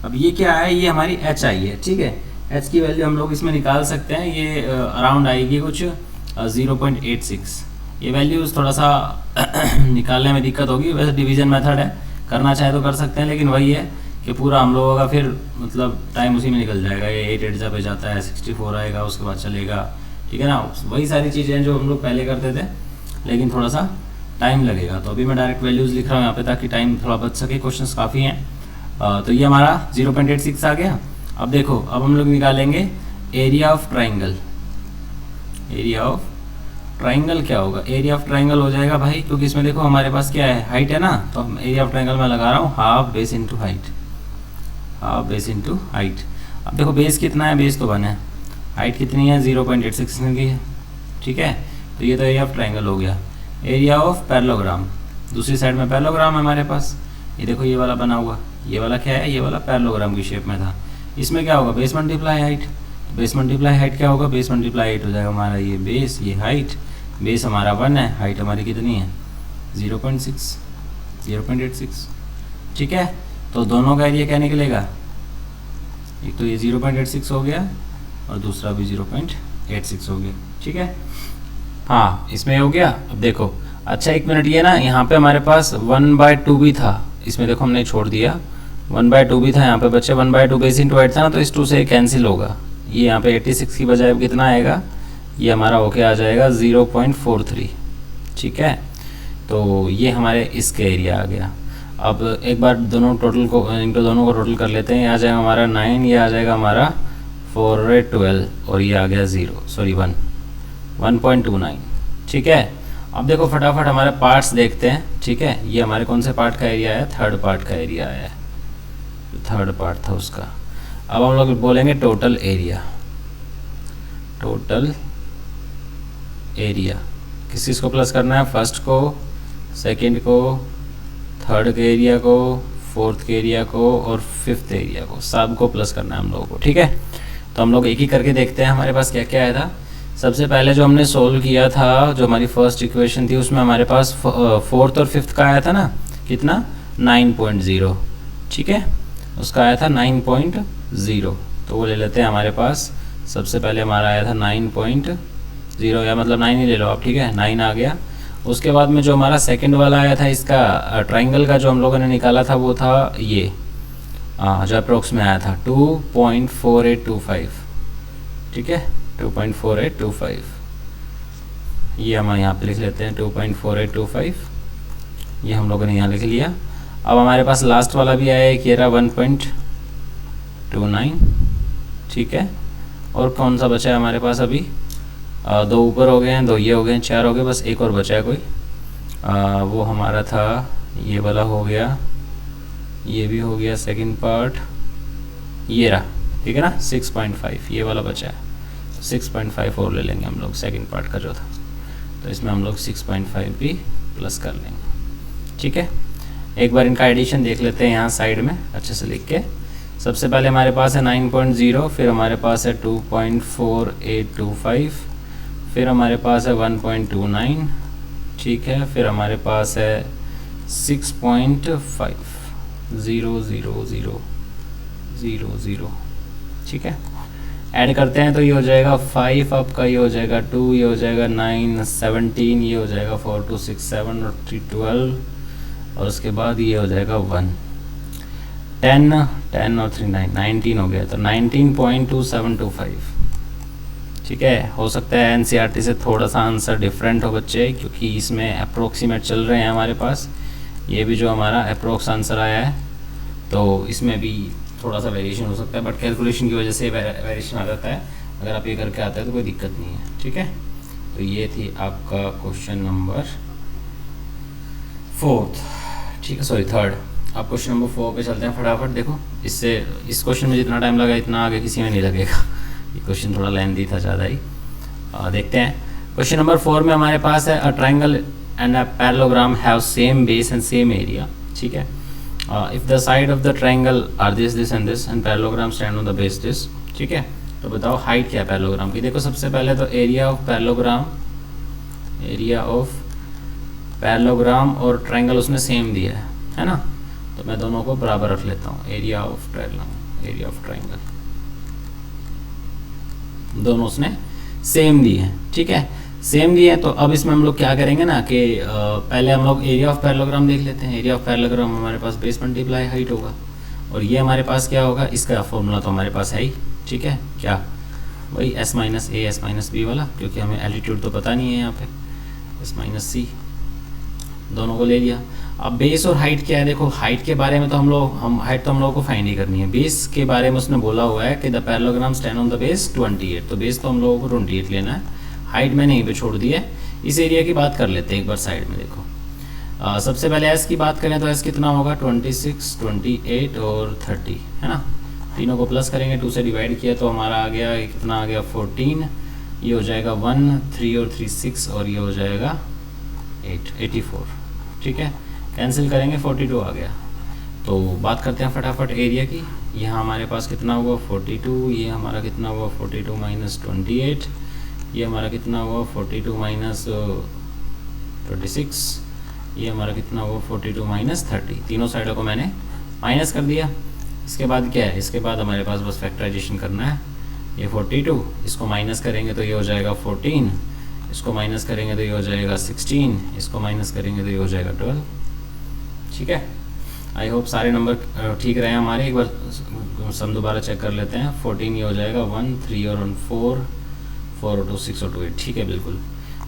अब ये क्या है, ये हमारी एच आई है। ठीक है, एच की वैल्यू हम लोग इसमें निकाल सकते हैं, ये अराउंड आएगी कुछ 0.86। ये वैल्यूज़ थोड़ा सा निकालने में दिक्कत होगी, वैसे डिवीजन मेथड है, करना चाहे तो कर सकते हैं, लेकिन वही है कि पूरा हम लोगों का फिर मतलब टाइम उसी में निकल जाएगा। ये 8 8 पे जाता है, 64 आएगा, उसके बाद चलेगा। ठीक है ना, वही सारी चीज़ें जो हम लोग पहले करते थे, लेकिन थोड़ा सा टाइम लगेगा। तो अभी मैं डायरेक्ट वैल्यूज़ लिख रहा हूँ यहाँ पे ताकि टाइम थोड़ा बच सके, क्वेश्चंस काफ़ी हैं। तो ये हमारा 0.86 आ गया। अब देखो, अब हम लोग निकालेंगे area of triangle. Area of triangle क्या होगा, एरिया ऑफ ट्राइंगल हो जाएगा भाई, क्योंकि इसमें देखो हमारे पास क्या है, हाइट है ना, तो हम एरिया ऑफ ट्राइंगल में लगा रहा हूँ half base into height, half base into height. अब देखो बेस कितना है, बेस तो 1 है, हाइट कितनी है 0.86 की है। ठीक है, तो ये तो एरिया ऑफ ट्राइंगल हो गया। एरिया ऑफ पैरेललोग्राम, दूसरी साइड में पैरेललोग्राम है हमारे पास, ये देखो ये वाला बना हुआ, ये वाला क्या है, ये वाला पैरेललोग्राम की शेप में था। इसमें क्या होगा, base multiply height, base multiply height क्या होगा, बेस मल्टीप्लाई हाइट हो जाएगा हमारा ये बेस, ये हाइट, बेस हमारा 1 है, हाइट हमारी कितनी है 0.86। ठीक है, तो दोनों का एरिया क्या निकलेगा, एक तो ये 0.86 हो गया और दूसरा भी 0.86 हो गया। ठीक है, हाँ इसमें हो गया। अब देखो, अच्छा 1 मिनट, ये ना यहाँ पे हमारे पास 1/2 भी था, इसमें देखो हमने छोड़ दिया, 1/2 भी था यहाँ पे बच्चे, 1/2 बेस इंटू हाइट था ना, तो इस 2 से कैंसिल होगा, ये यहाँ पे 86 की बजाय कितना आएगा, ये हमारा होके आ जाएगा 0.43। ठीक है, तो ये हमारे इसके एरिया आ गया। अब एक बार दोनों टोटल को, इनको दोनों को टोटल कर लेते हैं, ये आ जाएगा हमारा 9, ये आ जाएगा हमारा 4/12, और ये आ गया 1.29। ठीक है, अब देखो फटाफट हमारे पार्ट्स देखते हैं। ठीक है, ये हमारे कौन से पार्ट का एरिया है, थर्ड पार्ट का एरिया है, थर्ड पार्ट था उसका। अब हम लोग बोलेंगे टोटल एरिया, टोटल एरिया किस चीज़ को प्लस करना है, फर्स्ट को, सेकंड को, थर्ड के एरिया को, फोर्थ के एरिया को और फिफ्थ एरिया को, सब को प्लस करना है हम लोगों को। ठीक है, तो हम लोग एक ही करके देखते हैं हमारे पास क्या क्या आया था। सबसे पहले जो हमने सोल्व किया था, जो हमारी फर्स्ट इक्वेशन थी, उसमें हमारे पास फोर्थ और फिफ्थ का आया था ना, कितना 9.0। ठीक है, उसका आया था 9.0, तो वो ले लेते हैं हमारे पास। सबसे पहले हमारा आया था 9.0, या मतलब 9 ही ले लो आप। ठीक है, 9 आ गया। उसके बाद में जो हमारा सेकंड वाला आया था, इसका ट्राइंगल का जो हम लोगों ने निकाला था, वो था ये जो अप्रोक्स में आया था 2.4825। ठीक है, 2.4825, ये हम यहाँ पे लिख लेते हैं 2.4825, ये हम लोगों ने यहाँ लिख लिया। अब हमारे पास लास्ट वाला भी आया एक, ये रहा 1.29। ठीक है, और कौन सा बचा है हमारे पास अभी, 2 ऊपर हो गए हैं, 2 ये हो गए हैं, 4 हो गए, बस एक और बचा है कोई, वो हमारा था ये वाला हो गया, ये भी हो गया सेकंड पार्ट, ये रहा। ठीक है ना, 6.5 ये वाला बचा है, 6.5 और ले लेंगे हम लोग सेकंड पार्ट का जो था, तो इसमें हम लोग 6.5 भी प्लस कर लेंगे। ठीक है, एक बार इनका एडिशन देख लेते हैं यहाँ साइड में अच्छे से लिख के। सबसे पहले हमारे पास है 9.0, फिर हमारे पास है 2.4825, फिर हमारे पास है 1.29। ठीक है, फिर हमारे पास है 6.500000। ठीक है, ऐड करते हैं तो ये हो जाएगा 5, आपका ये हो जाएगा 2, ये हो जाएगा 9, 17, ये हो जाएगा 4, 2, 6, 7 और 3, 12, और उसके बाद ये हो जाएगा 1, 10 और 3, 9, 19 हो गया, तो 19.2725। ठीक है, हो सकता है एनसीईआरटी से थोड़ा सा आंसर डिफरेंट हो बच्चे, क्योंकि इसमें अप्रोक्सीमेट चल रहे हैं हमारे पास, ये भी जो हमारा अप्रोक्स आंसर आया है, तो इसमें भी थोड़ा सा वेरिएशन हो सकता है, बट कैलकुलेशन की वजह से वेरिएशन आ जाता है। अगर आप ये करके आते हैं तो कोई दिक्कत नहीं है, ठीक है। तो ये थी आपका क्वेश्चन नंबर 4, ठीक है, सॉरी 3rd। आप क्वेश्चन नंबर 4 पे चलते हैं फटाफट। देखो इससे इस क्वेश्चन में जितना टाइम लगा इतना आगे किसी में नहीं लगेगा, ये क्वेश्चन थोड़ा लेंथी था ज़्यादा ही। देखते हैं क्वेश्चन नंबर 4 में हमारे पास है a triangle and a parallelogram have same base and same area, ठीक है। If the side of the triangle are this and this and parallelogram stand on the base this, ठीक है। तो बताओ हाइट क्या है पैरेललोग्राम की। देखो सबसे पहले तो एरिया ऑफ पैरेललोग्राम और ट्राइंगल उसने सेम दिया है ना, तो मैं दोनों को बराबर रख लेता हूँ। एरिया ऑफ ट्राइंगल दोनों उसने सेम दी है, ठीक है, सेम दी है। तो अब इसमें हम लोग क्या करेंगे ना कि पहले हम लोग एरिया ऑफ पैरेललोग्राम देख लेते हैं। एरिया ऑफ पैरेललोग्राम हमारे पास बेस मल्टीप्लाई हाइट होगा, और ये हमारे पास क्या होगा, इसका फॉर्मूला तो हमारे पास है ही, ठीक है, क्या, वही s minus A S minus b वाला, क्योंकि हमें एल्टीट्यूड तो पता नहीं है यहाँ पे, s माइनस सी, दोनों को ले लिया। अब बेस और हाइट क्या है, देखो हाइट के बारे में तो हाइट तो हम लोगों को फाइंड ही करनी है। बेस के बारे में उसने बोला हुआ है कि the parallelogram stand on the base 28, तो बेस तो हम लोगों को 28 लेना है, हाइट मैंने यहीं पे छोड़ दी है। इस एरिया की बात कर लेते हैं एक बार साइड में। देखो सबसे पहले एस की बात करें तो एस कितना होगा, 26, 28 और 30, है ना। तीनों को प्लस करेंगे, 2 से डिवाइड किया तो हमारा आ गया, कितना आ गया 14, ये हो जाएगा 1, 3 और 3 6, और ये हो जाएगा 8, 84, ठीक है। कैंसिल करेंगे 42 आ गया। तो बात करते हैं फटाफट एरिया की। यहाँ हमारे पास कितना हुआ 42, ये हमारा कितना हुआ 42 माइनस 28, ये हमारा कितना हुआ 42 माइनस 26, ये हमारा कितना हुआ 42 माइनस 30। तीनों साइडों को मैंने माइनस कर दिया। इसके बाद क्या है, इसके बाद हमारे पास बस फैक्टराइजेशन करना है। ये 42, इसको माइनस करेंगे तो ये हो जाएगा 14, इसको माइनस करेंगे तो ये हो जाएगा 16, इसको माइनस करेंगे तो ये हो जाएगा 12, ठीक है। आई होप सारे नंबर ठीक रहे हमारे। एक बार सम दोबारा चेक कर लेते हैं। 14 ये हो जाएगा 1, 3 और 1 4, 4 और 2 6 और 2 8, ठीक है बिल्कुल।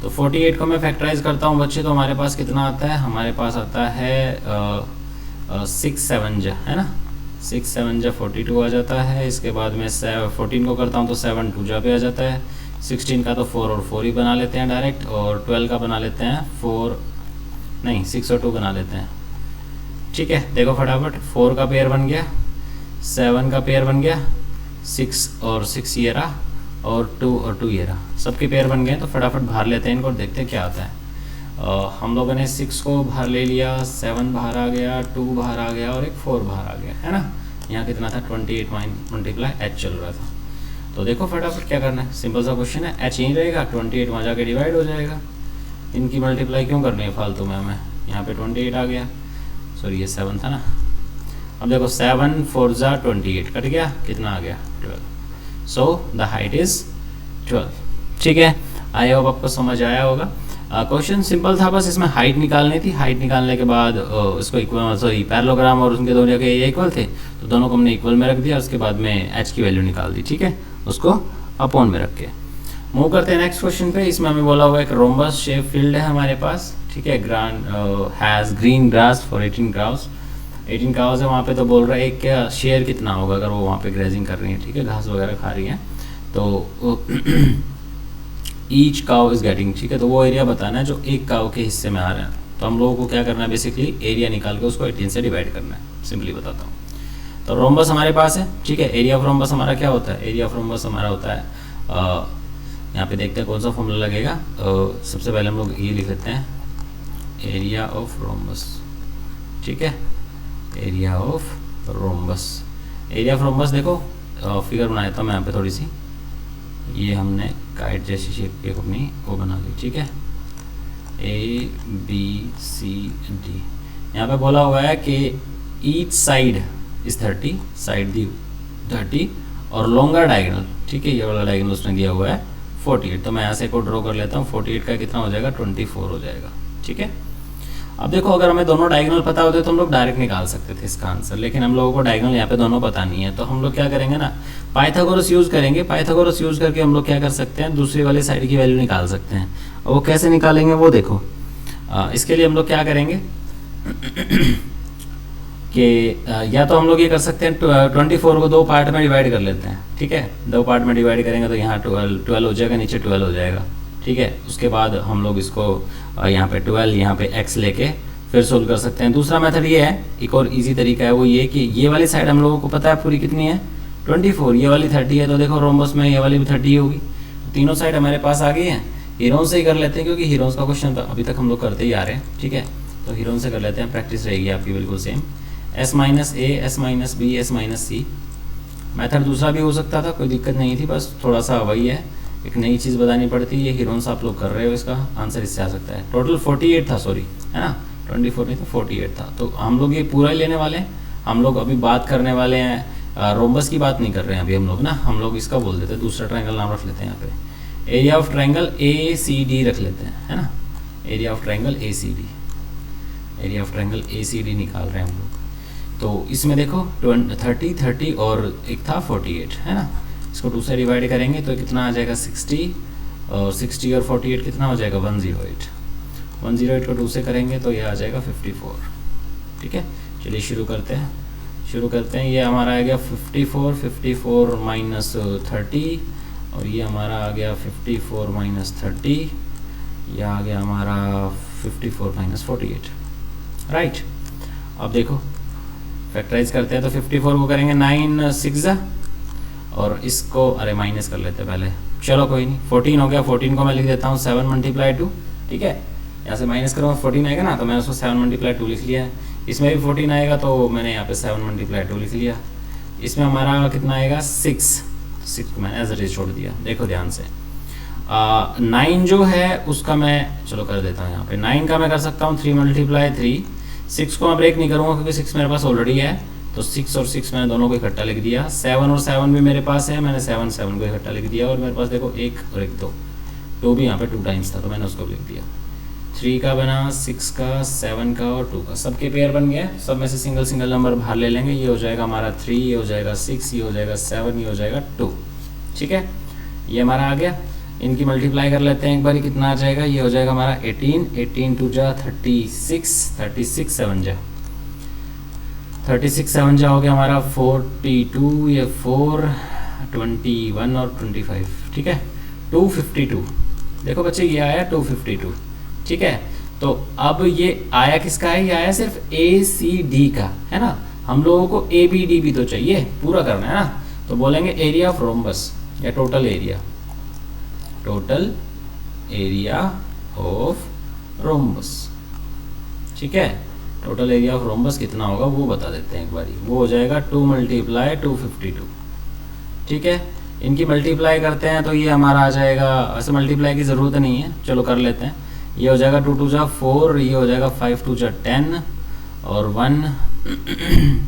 तो 48 को मैं फैक्टराइज करता हूँ बच्चे, तो हमारे पास कितना आता है, हमारे पास आता है 6 7 जा, है ना, 6 7 जा 42 आ जाता है। इसके बाद में 14 को करता हूँ तो 7 2 जा पे आ जाता है। 16 का तो 4 और 4 ही बना लेते हैं डायरेक्ट, और 12 का बना लेते हैं 6 और 2 बना लेते हैं, ठीक है। देखो फटाफट 4 का पेयर बन गया, 7 का पेयर बन गया, 6 और 6 ये रहा, और 2 और 2 ये रहा, सबके पेयर बन गए। तो फटाफट बाहर लेते हैं इनको और देखते हैं क्या आता है। हम लोगों ने 6 को बाहर ले लिया, 7 बाहर आ गया, 2 बाहर आ गया और एक 4 बाहर आ गया, है ना। यहाँ कितना था 28 मल्टीप्लाई h चल रहा था। तो देखो फटाफट क्या करना है, सिंपल सा क्वेश्चन है, h यहीं रहेगा, 28 वहाँ जाके डिवाइड हो जाएगा। इनकी मल्टीप्लाई क्यों करनी है फालतू में हमें, यहाँ पे 28 आ गया, सॉरी ये 7 था ना। अब देखो 7 4 जा 28 कट गया, कितना आ गया 12। सो द हाइट इज 12, ठीक है। आई होप आपको समझ आया होगा। क्वेश्चन सिंपल था, बस इसमें हाइट निकालनी थी। हाइट निकालने के बाद उसको इक्वल, सॉरी पैरेललोग्राम और उनके दोनों के एरिया इक्वल थे, तो दोनों को हमने इक्वल में रख दिया। उसके बाद में एच की वैल्यू निकाल दी, ठीक है, उसको अपॉन में रख के मूव करते हैं नेक्स्ट क्वेश्चन पे। इसमें हमें बोला हुआ एक रोम्बस शेप फील्ड है हमारे पास, ठीक है। Has green grass for 18 cows, 18 cows है वहाँ पे। तो बोल रहा है एक क्या शेयर कितना होगा अगर वो वहाँ पे ग्रेजिंग कर रही है, ठीक है, घास वगैरह खा रही है। तो ईच काउ इज गेटिंग, ठीक है, तो वो एरिया बताना है जो एक काउ के हिस्से में आ रहा है। तो हम लोगों को क्या करना है, बेसिकली एरिया निकाल के उसको 18 से डिवाइड करना है। सिंपली बताता हूँ। तो रोम्बस हमारे पास है, ठीक है। एरिया ऑफ रोम्बस हमारा क्या होता है, एरिया ऑफ रोम्बस हमारा होता है, यहाँ पे देखते हैं कौन सा फॉर्मूला लगेगा। सबसे पहले हम लोग ये लिख लेते हैं, एरिया ऑफ रोम्बस, ठीक है, area of rhombus. Area of rhombus देखो फिगर बनाया था मैं यहाँ पे थोड़ी सी, ये हमने काइट जैसी शेप की अपनी वो बना ली, ठीक है, ABCD। यहाँ पे बोला हुआ है कि ईच साइड इज 30, साइड दी 30 और लॉन्गर डायगोनल, ठीक है, ये वाला डायगोनल उसने दिया हुआ है 48। तो मैं यहाँ से को ड्रॉ कर लेता हूँ। 48 का कितना हो जाएगा 24 हो जाएगा, ठीक है। अब देखो अगर हमें दोनों डायगोनल पता होते तो हम लोग डायरेक्ट निकाल सकते थे इसका आंसर, लेकिन हम लोगों को डायगोनल यहाँ पे दोनों पता नहीं है। तो हम लोग क्या करेंगे ना, पाइथागोरस यूज़ करेंगे। पाइथागोरस यूज़ करके हम लोग क्या कर सकते हैं, दूसरी वाली साइड की वैल्यू निकाल सकते हैं। और वो कैसे निकालेंगे वो देखो। इसके लिए हम लोग क्या करेंगे, कि या तो हम लोग ये कर सकते हैं 24 को 2 पार्ट में डिवाइड कर लेते हैं, ठीक है। 2 पार्ट में डिवाइड करेंगे तो यहाँ 12 हो जाएगा, नीचे 12 हो जाएगा, ठीक है। उसके बाद हम लोग इसको यहाँ पे 12 यहाँ पे x लेके फिर सोल्व कर सकते हैं। दूसरा मेथड ये है, एक और इजी तरीका है, वो ये कि ये वाली साइड हम लोगों को पता है पूरी कितनी है 24, ये वाली 30 है, तो देखो रोम्बस में ये वाली भी 30 होगी। तीनों साइड हमारे पास आ गई हैं। हीरोन से ही कर लेते हैं क्योंकि हीरोन्स का क्वेश्चन अभी तक हम लोग करते ही आ रहे हैं, ठीक है। तो हीरोन से कर लेते हैं, प्रैक्टिस रहेगी आपकी बिल्कुल सेम। s माइनस ए, S minus B, S minus C. Method दूसरा भी हो सकता था, कोई दिक्कत नहीं थी, बस थोड़ा सा वही है, एक नई चीज़ बतानी पड़ती है। ये हीरोन्स आप लोग कर रहे हो, इसका आंसर इससे आ सकता है। टोटल 48 था, सॉरी, है ना, 24 नहीं था, 48 था। तो हम लोग ये पूरा ही लेने वाले हैं। हम लोग अभी बात करने वाले हैं, रोम्बस की बात नहीं कर रहे हैं अभी हम लोग ना, हम लोग इसका बोल देते हैं, दूसरा ट्रायंगल नाम रख लेते हैं यहाँ पे, area of triangle A C D रख लेते हैं, है ना, area of triangle A C D, area of triangle A C D निकाल रहे हैं हम लोग। तो इसमें देखो 30 और एक था 48, है ना, इसको 2 से डिवाइड करेंगे तो कितना आ जाएगा 60, और 60 और 48 कितना हो जाएगा 108। 108 को 2 से करेंगे तो ये आ जाएगा 54, ठीक है। चलिए शुरू करते हैं। ये हमारा आ गया 54 माइनस 30, और ये हमारा आ गया 54 माइनस 30, ये आ गया हमारा 54 माइनस 48, राइट। अब देखो फैक्टराइज करते हैं तो 54 को करेंगे 9 6 और इसको अरे माइनस कर लेते हैं पहले, चलो कोई नहीं, 14 हो गया। 14 को मैं लिख देता हूँ 7 मल्टीप्लाई 2, ठीक है। यहाँ से माइनस करूँगा 14 आएगा ना, तो मैंने उसको 7 मल्टीप्लाई 2 लिख लिया है। इसमें भी 14 आएगा तो मैंने यहाँ पे 7 मल्टीप्लाई 2 लिख लिया। इसमें हमारा कितना आएगा 6 को मैंने एज इट इज छोड़ दिया। देखो ध्यान से 9 जो है उसका मैं चलो कर देता हूँ यहाँ पे, 9 का मैं कर सकता हूँ 3 मल्टीप्लाई 3। 6 को मैं ब्रेक नहीं करूँगा क्योंकि 6 मेरे पास ऑलरेडी है, तो 6 और 6 मैंने दोनों को इकट्ठा लिख दिया। 7 और 7 भी मेरे पास है, मैंने 7 को इकट्ठा लिख दिया। और मेरे पास देखो 1 और 1 2 भी यहाँ पे 2 टाइम्स था तो मैंने उसको लिख दिया। 3 का बना, 6 का, 7 का और 2 का, सबके पेयर बन गया। सब में से सिंगल नंबर बाहर ले लेंगे। ये हो जाएगा हमारा 3, ये हो जाएगा 6, ये हो जाएगा 7, ये हो जाएगा 2, ठीक है। ये हमारा आ गया। इनकी मल्टीप्लाई कर लेते हैं एक बार, कितना आ जाएगा, ये हो जाएगा हमारा 18 2 जा 36 7 जा 36 7 जा हो गया हमारा 42, ये 4 21 और 25, ठीक है। 252, देखो बच्चे ये आया 252, ठीक है। तो अब ये आया किसका है, ये आया सिर्फ ए सी डी का, है ना। हम लोगों को ए बी डी भी तो चाहिए, पूरा करना है ना। तो बोलेंगे एरिया ऑफ रोम्बस या टोटल एरिया ऑफ रोम्बस, ठीक है। टोटल एरिया ऑफ रोम्बस कितना होगा वो बता देते हैं एक बारी। वो हो जाएगा 2 मल्टीप्लाई 252, ठीक है। इनकी मल्टीप्लाई करते हैं तो ये हमारा आ जाएगा, ऐसे मल्टीप्लाई की ज़रूरत नहीं है, चलो कर लेते हैं। ये हो जाएगा 2 2 जा 4, ये हो जाएगा 5 2 जा 10 और 1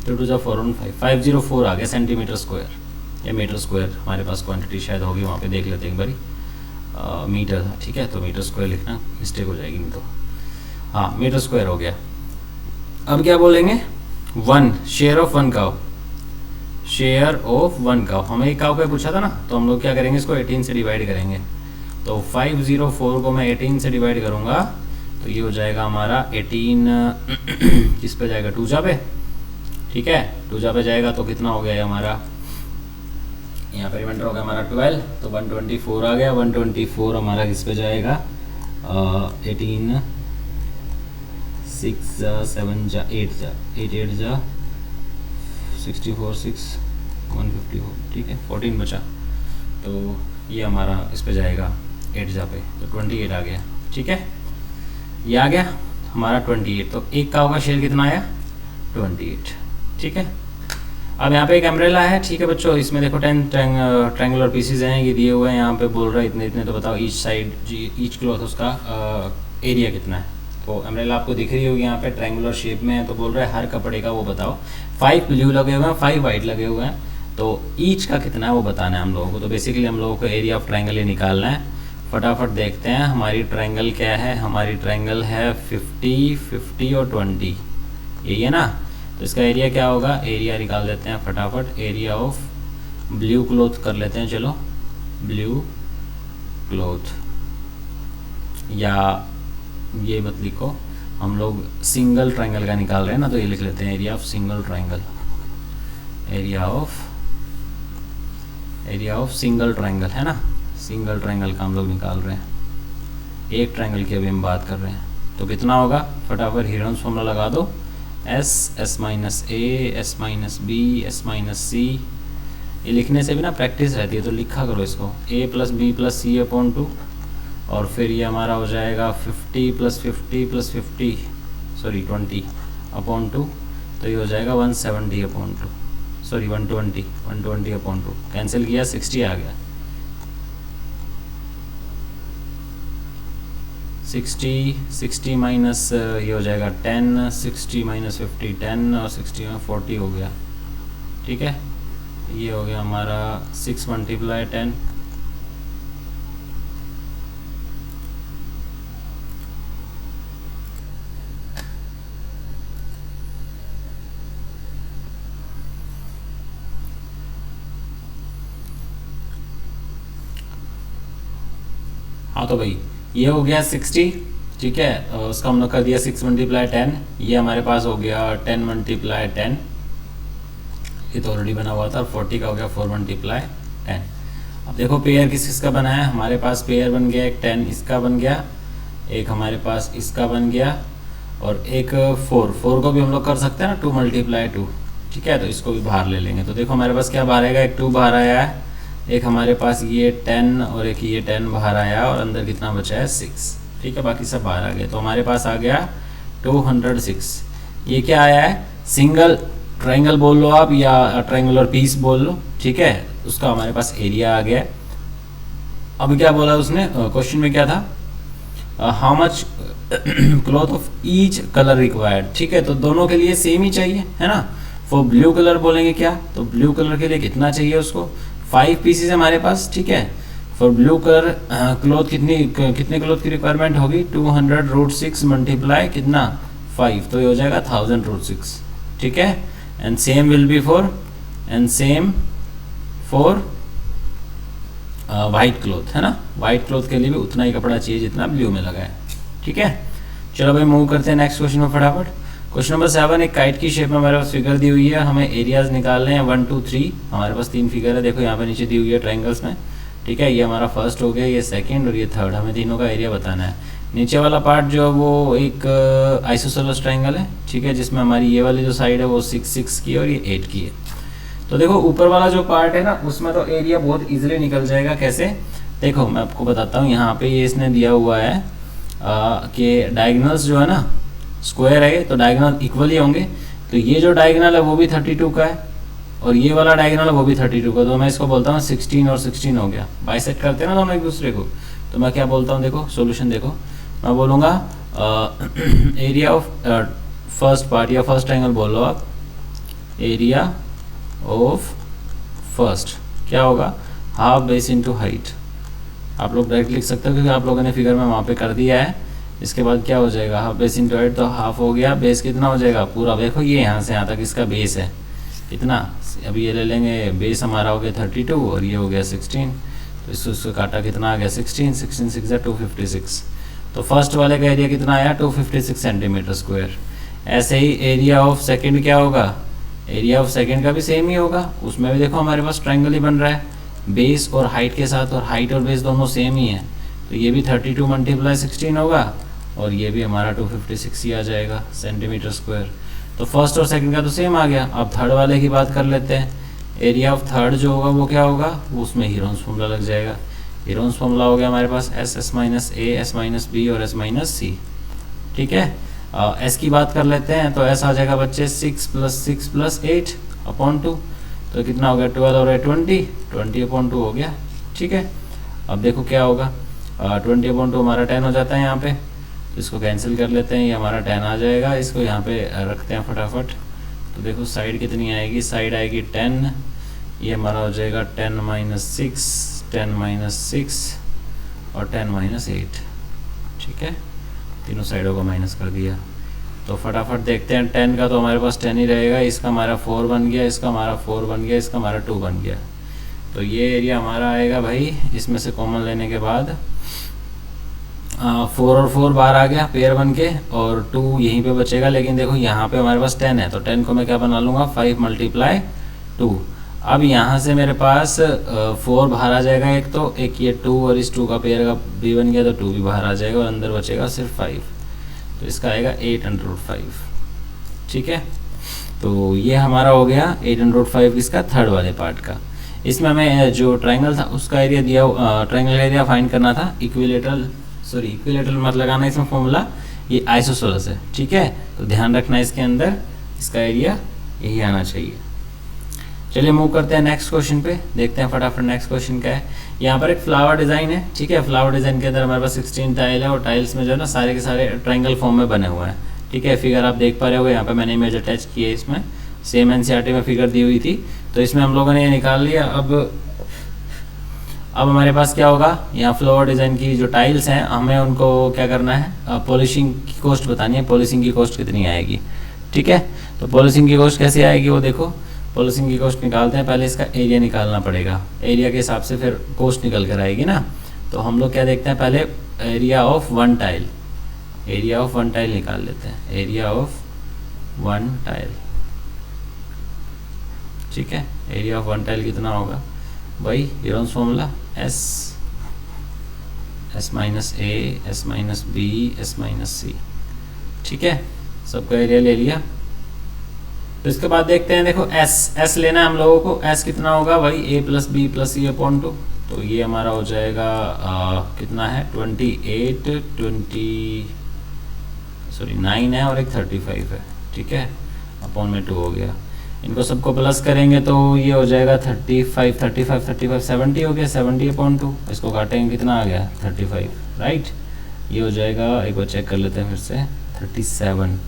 2 2 जा 4 और 5 504 आ गया सेंटीमीटर स्क्वायर या मीटर स्क्वायर। हमारे पास क्वांटिटी शायद होगी, वहाँ पे देख लेते हैं एक बारी। मीटर था, ठीक है, तो मीटर स्क्वायर लिखना, मिस्टेक हो जाएगी नहीं तो। हाँ, मीटर स्क्वायर हो गया। अब क्या बोलेंगे 1 share of 1 cow, share of 1 cow. हमें एक काउ का पूछा था ना, तो हम लोग क्या करेंगे, इसको 18 से डिवाइड करेंगे। तो 504 को मैं 18 से डिवाइड करूँगा तो ये हो जाएगा हमारा 18 किस पे जाएगा 2 जा पे, ठीक है। 2 जा पे जाएगा तो कितना हो गया है हमारा, यहाँ पे रिमाइंडर हो गया हमारा 12, तो 124 आ गया। 124 हमारा किस पे जाएगा 18 6 जा 7 जा 8 जा 8 जा 64 6 154, ठीक है। 14 बचा, तो ये हमारा इस पे जाएगा 8 जा पे, तो 28 आ गया, ठीक है। ये आ गया हमारा 28। तो एक काऊ का शेयर कितना आया 28, ठीक है। अब यहाँ पे एक अम्ब्रेला है, ठीक है बच्चों। इसमें देखो 10 ट्रायंगुलर पीसीज हैं, ये दिए हुए हैं। यहाँ पे बोल रहा है इतने इतने, तो बताओ ईच साइड ईच क्लॉथ उसका एरिया कितना है। तो अम्ब्रेला आपको दिख रही होगी यहाँ पे ट्रायंगुलर शेप में है। तो बोल रहा है हर कपड़े का वो बताओ। 5 ब्लू लगे हुए हैं, 5 वाइट लगे हुए हैं, तो ईच का कितना है वो बताना है हम लोगों को। तो बेसिकली हम लोगों को एरिया ऑफ ट्रायंगल ये निकालना है। फटाफट देखते हैं हमारी ट्रायंगल क्या है। हमारी ट्रायंगल है 50 50 और 20, यही है ना। तो इसका एरिया क्या होगा, एरिया निकाल देते हैं फटाफट। एरिया ऑफ ब्लू क्लॉथ कर लेते हैं, चलो ब्लू क्लॉथ, या ये मत लिखो, हम लोग सिंगल ट्रायंगल का निकाल रहे हैं ना, तो ये लिख लेते हैं area of single triangle, area of single triangle, है ना। सिंगल ट्रायंगल का हम लोग निकाल रहे हैं, एक ट्रायंगल की अभी हम बात कर रहे हैं। तो कितना होगा, फटाफट हीरोन्स फॉर्मूला लगा दो, एस माइनस ए, S minus B, S minus C. ये लिखने से भी ना प्रैक्टिस रहती है, तो लिखा करो इसको, ए प्लस बी प्लस सी अपॉन 2, और फिर ये हमारा हो जाएगा 50 प्लस 50 प्लस 50 सॉरी 20 अपॉन 2, तो ये हो जाएगा 170 अपॉन 2, सॉरी 120 अपॉन 2, कैंसिल किया 60 आ गया, 60 माइनस ये हो जाएगा 10, 60 माइनस 50 10, और 60 में 40 हो गया, ठीक है। ये हो गया हमारा 6 मल्टीप्लाई 10, हाँ तो भाई ये हो गया 60, ठीक है। उसका हम लोग कर दिया 6 मल्टीप्लाई 10, ये हमारे पास हो गया 10 मल्टीप्लाई 10, ये तो ऑलरेडी बना हुआ था, और 40 का हो गया 4 मल्टीप्लाई 10। अब देखो पेयर किस किस का बना है, हमारे पास पेयर बन गया, एक 10 इसका बन गया, एक हमारे पास इसका बन गया, और एक 4 को भी हम लोग कर सकते हैं ना 2 मल्टीप्लाई 2, ठीक है। तो इसको भी बाहर ले लेंगे, तो देखो हमारे पास क्या बाहर आएगा, एक 2 बाहर आया है, एक हमारे पास ये 10 और एक ये 10 बाहर आया, और अंदर कितना बचा है 6, ठीक है। बाकी सब बाहर आ गए, तो हमारे पास आ गया 206। ये क्या आया है, सिंगल ट्रायंगल बोल लो आप, या ट्रायंगुलर पीस बोल लो, ठीक है। उसका हमारे पास एरिया आ गया। अब क्या बोला उसने, क्वेश्चन में क्या था, how much cloth of each colour required, ठीक है। तो दोनों के लिए सेम ही चाहिए, है ना। फॉर ब्लू कलर बोलेंगे क्या, तो ब्लू कलर के लिए कितना चाहिए उसको, 5 पीसेस हमारे पास, ठीक है। फॉर ब्लू कलर क्लॉथ कितने क्लॉथ की रिक्वायरमेंट होगी, 200√6 मल्टीप्लाई कितना 5, तो ये हो जाएगा 1000√6, ठीक है। And same will be for white cloth, है ना। वाइट क्लॉथ के लिए भी उतना ही कपड़ा चाहिए जितना ब्लू में लगा है, ठीक है। चलो भाई मूव करते हैं नेक्स्ट क्वेश्चन में फटाफट। क्वेश्चन नंबर 7, एक काइट की शेप में हमारे पास फिगर दी हुई है, हमें एरियाज निकालने हैं 1 2 3, हमारे पास 3 फिगर है, देखो यहाँ पे नीचे दी हुई है ट्रायंगल्स में, ठीक है। ये हमारा फर्स्ट हो गया, ये सेकंड और ये थर्ड, हमें तीनों का एरिया बताना है। नीचे वाला पार्ट जो है वो एक आइसोसेलेस ट्रायंगल है, ठीक है, जिसमें हमारी ये वाली जो साइड है वो 6 की और ये 8 की है। तो देखो ऊपर वाला जो पार्ट है ना, उसमें तो एरिया बहुत ईजिली निकल जाएगा, कैसे, देखो मैं आपको बताता हूँ। यहाँ पे ये इसने दिया हुआ है कि डायगोनल्स जो है ना, स्क्वायर है तो डायगोनल इक्वली होंगे, तो ये जो डायगोनल है वो भी 32 का है, और ये वाला डायगोनल है वो भी 32 का, तो मैं इसको बोलता हूँ 16 और 16 हो गया, बाइसेक्ट करते हैं ना दोनों एक दूसरे को। तो मैं क्या बोलता हूँ, देखो सॉल्यूशन देखो, मैं बोलूँगा एरिया ऑफ फर्स्ट पार्ट या फर्स्ट ट्रायंगल बोल लो आप, एरिया ऑफ फर्स्ट क्या होगा, हाफ बेस इनटू हाइट। आप लोग डायरेक्ट लिख सकते हो क्योंकि आप लोगों ने फिगर में वहाँ पे कर दिया है। इसके बाद क्या हो जाएगा, हाफ बेस इनटू हाइट, तो हाफ हो गया, बेस कितना हो जाएगा पूरा, देखो ये यहाँ से यहाँ तक इसका बेस है कितना, अभी ये ले लेंगे, बेस हमारा हो गया 32 और ये हो गया 16, तो इसको काटा कितना आ गया 16 6 256। तो फर्स्ट वाले का एरिया कितना आया 256 सेंटीमीटर स्क्वायर। ऐसे ही एरिया ऑफ सेकंड क्या होगा, एरिया ऑफ सेकंड का भी सेम ही होगा, उसमें भी देखो हमारे पास ट्रायंगल ही बन रहा है बेस और हाइट के साथ, और हाइट और बेस दोनों सेम ही है, तो ये भी 32 मल्टीप्लाई 16 होगा, और ये भी हमारा 256 ही आ जाएगा सेंटीमीटर स्क्वायर। तो फर्स्ट और सेकंड का तो सेम आ गया। अब थर्ड वाले की बात कर लेते हैं, एरिया ऑफ थर्ड जो होगा वो क्या होगा, वो उसमें हीरोन्स फॉर्मूला लग जाएगा। हीरोन्स फॉर्मूला हो गया हमारे पास एस माइनस ए, एस माइनस बी और एस माइनस सी, ठीक है। एस की बात कर लेते हैं, तो एस आ जाएगा बच्चे 6 + 8 अपॉन 2, तो कितना हो गया 12 और 20 अपॉन 2 हो गया, ठीक है। अब देखो क्या होगा, 20 अपॉन 2 हमारा 10 हो जाता है यहाँ पे, तो इसको कैंसिल कर लेते हैं, ये हमारा 10 आ जाएगा, इसको यहाँ पे रखते हैं फटाफट। तो देखो साइड कितनी आएगी, साइड आएगी 10, ये हमारा हो जाएगा 10 - 6 10 - 6 और 10 - 8, ठीक है। तीनों साइडों को माइनस कर दिया। तो फटाफट देखते हैं, 10 का तो हमारे पास 10 ही रहेगा, इसका हमारा 4 बन गया, इसका हमारा 4 बन गया, इसका हमारा 2 बन गया। तो ये एरिया हमारा आएगा भाई, इसमें से कॉमन लेने के बाद 4 और 4 बाहर आ गया पेयर बन के, और 2 यहीं पे बचेगा। लेकिन देखो यहाँ पे हमारे पास 10 है, तो 10 को मैं क्या बना लूँगा 5 मल्टीप्लाई 2। अब यहाँ से मेरे पास 4 बाहर आ जाएगा एक, तो एक ये 2 और इस 2 का पेयर का भी बन गया, तो 2 भी बाहर आ जाएगा और अंदर बचेगा सिर्फ 5। तो इसका आएगा 805। ठीक है, तो ये हमारा हो गया 805 इसका थर्ड वाले पार्ट का। इसमें हमें जो ट्राइंगल था उसका एरिया दिया, ट्राइंगल एरिया फाइंड करना था। इक्विलेटरल मत लगाना इसमें फॉर्मूला, ये आइसोसेलेस है। ठीक है, तो ध्यान रखना इसके अंदर इसका एरिया यही आना चाहिए। चलिए मूव करते हैं नेक्स्ट क्वेश्चन पे, देखते हैं फटाफट नेक्स्ट क्वेश्चन क्या है। यहाँ पर एक फ्लावर डिज़ाइन है। ठीक है, फ्लावर डिज़ाइन के अंदर हमारे पास 16 टाइल है, और टाइल्स में जो है ना सारे के सारे ट्राइंगल फॉर्म में बने हुए हैं। ठीक है, फिगर आप देख पा रहे हो, यहाँ पे मैंने इमेज अटैच की है, इसमें सेम एनसीईआरटी में फिगर दी हुई थी, तो इसमें हम लोगों ने ये निकाल लिया। अब हमारे पास क्या होगा, यहाँ फ्लावर डिज़ाइन की जो टाइल्स हैं हमें उनको क्या करना है, पॉलिशिंग की कॉस्ट बतानी है। पॉलिशिंग की कॉस्ट कितनी आएगी। ठीक है, तो पॉलिशिंग की कॉस्ट कैसे आएगी वो देखो। पॉलिशिंग की कॉस्ट निकालते हैं, पहले इसका एरिया निकालना पड़ेगा, एरिया के हिसाब से फिर कॉस्ट निकल कर आएगी ना। तो हम लोग क्या देखते हैं, पहले area of one tile, area of one tile निकाल लेते हैं, एरिया ऑफ वन टाइल। ठीक है, एरिया ऑफ वन टाइल कितना होगा भाई, यूरोन्स फॉर्मूला एस माइनस ए, S minus B, S minus C. ठीक है, सबका एरिया ले लिया। तो इसके बाद देखते हैं, देखो एस लेना है हम लोगों को। एस कितना होगा भाई, ए प्लस बी प्लस सी अपॉन 2। तो ये हमारा हो जाएगा कितना है 9 है और एक 35 है। ठीक है, अपॉन में 2 हो गया। इनको सबको प्लस करेंगे तो ये हो जाएगा 35 70 हो गया, 70 अपॉन 2। इसको काटेंगे कितना आ गया 35, राइट। ये हो जाएगा, एक बार चेक कर लेते हैं फिर से, 37।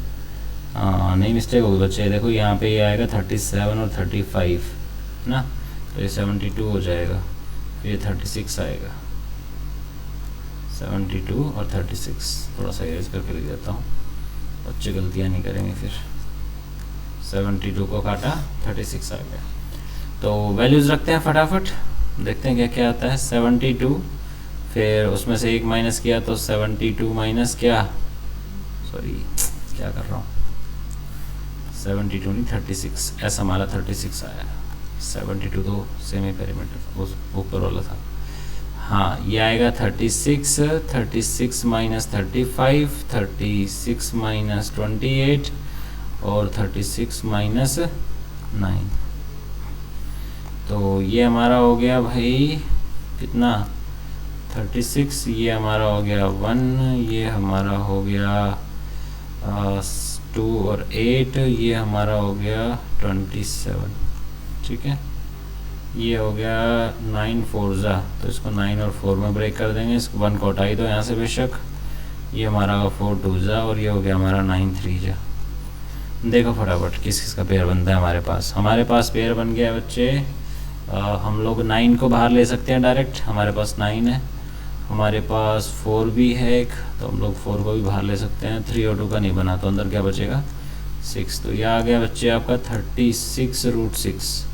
नहीं मिस्टेक होगी बच्चे, देखो यहाँ पे ये आएगा 37 और 35 ना, तो ये 72 हो जाएगा, फिर ये 36 आएगा। 72 और 36, थोड़ा सा इरेज करके लिख देता हूँ, बच्चे गलतियाँ नहीं करेंगे फिर। 72 को काटा 36 आ गया। तो वैल्यूज़ रखते हैं फटाफट, देखते हैं क्या क्या आता है। 72, फिर उसमें से एक माइनस किया तो 72 माइनस क्या, सॉरी क्या कर रहा हूँ, 72 नहीं 36, ऐसा हमारा 36 आया। 72 तो सेमी पेरीमीटर उस ऊपर वाला था। हाँ, ये आएगा 36 माइनस 35, 36 माइनस 28 और 36 माइनस 9। तो ये हमारा हो गया भाई कितना 36, ये हमारा हो गया 1, ये हमारा हो गया 2 और 8, ये हमारा हो गया 27। ठीक है, ये हो गया 9 4 जा, तो इसको 9 और 4 में ब्रेक कर देंगे। इसको 1 को हटाई दो यहाँ से बेशक। ये हमारा 4 2 जा, और ये हो गया हमारा 9 3 जा। देखो फटाफट किस किस का पेयर बनता है हमारे पास। हमारे पास पेयर बन गया बच्चे, हम लोग 9 को बाहर ले सकते हैं डायरेक्ट, हमारे पास 9 है। हमारे पास 4 भी है एक, तो हम लोग 4 को भी बाहर ले सकते हैं। 3 और 2 का नहीं बना, तो अंदर क्या बचेगा 6। तो यह आ गया बच्चे आपका 36√6।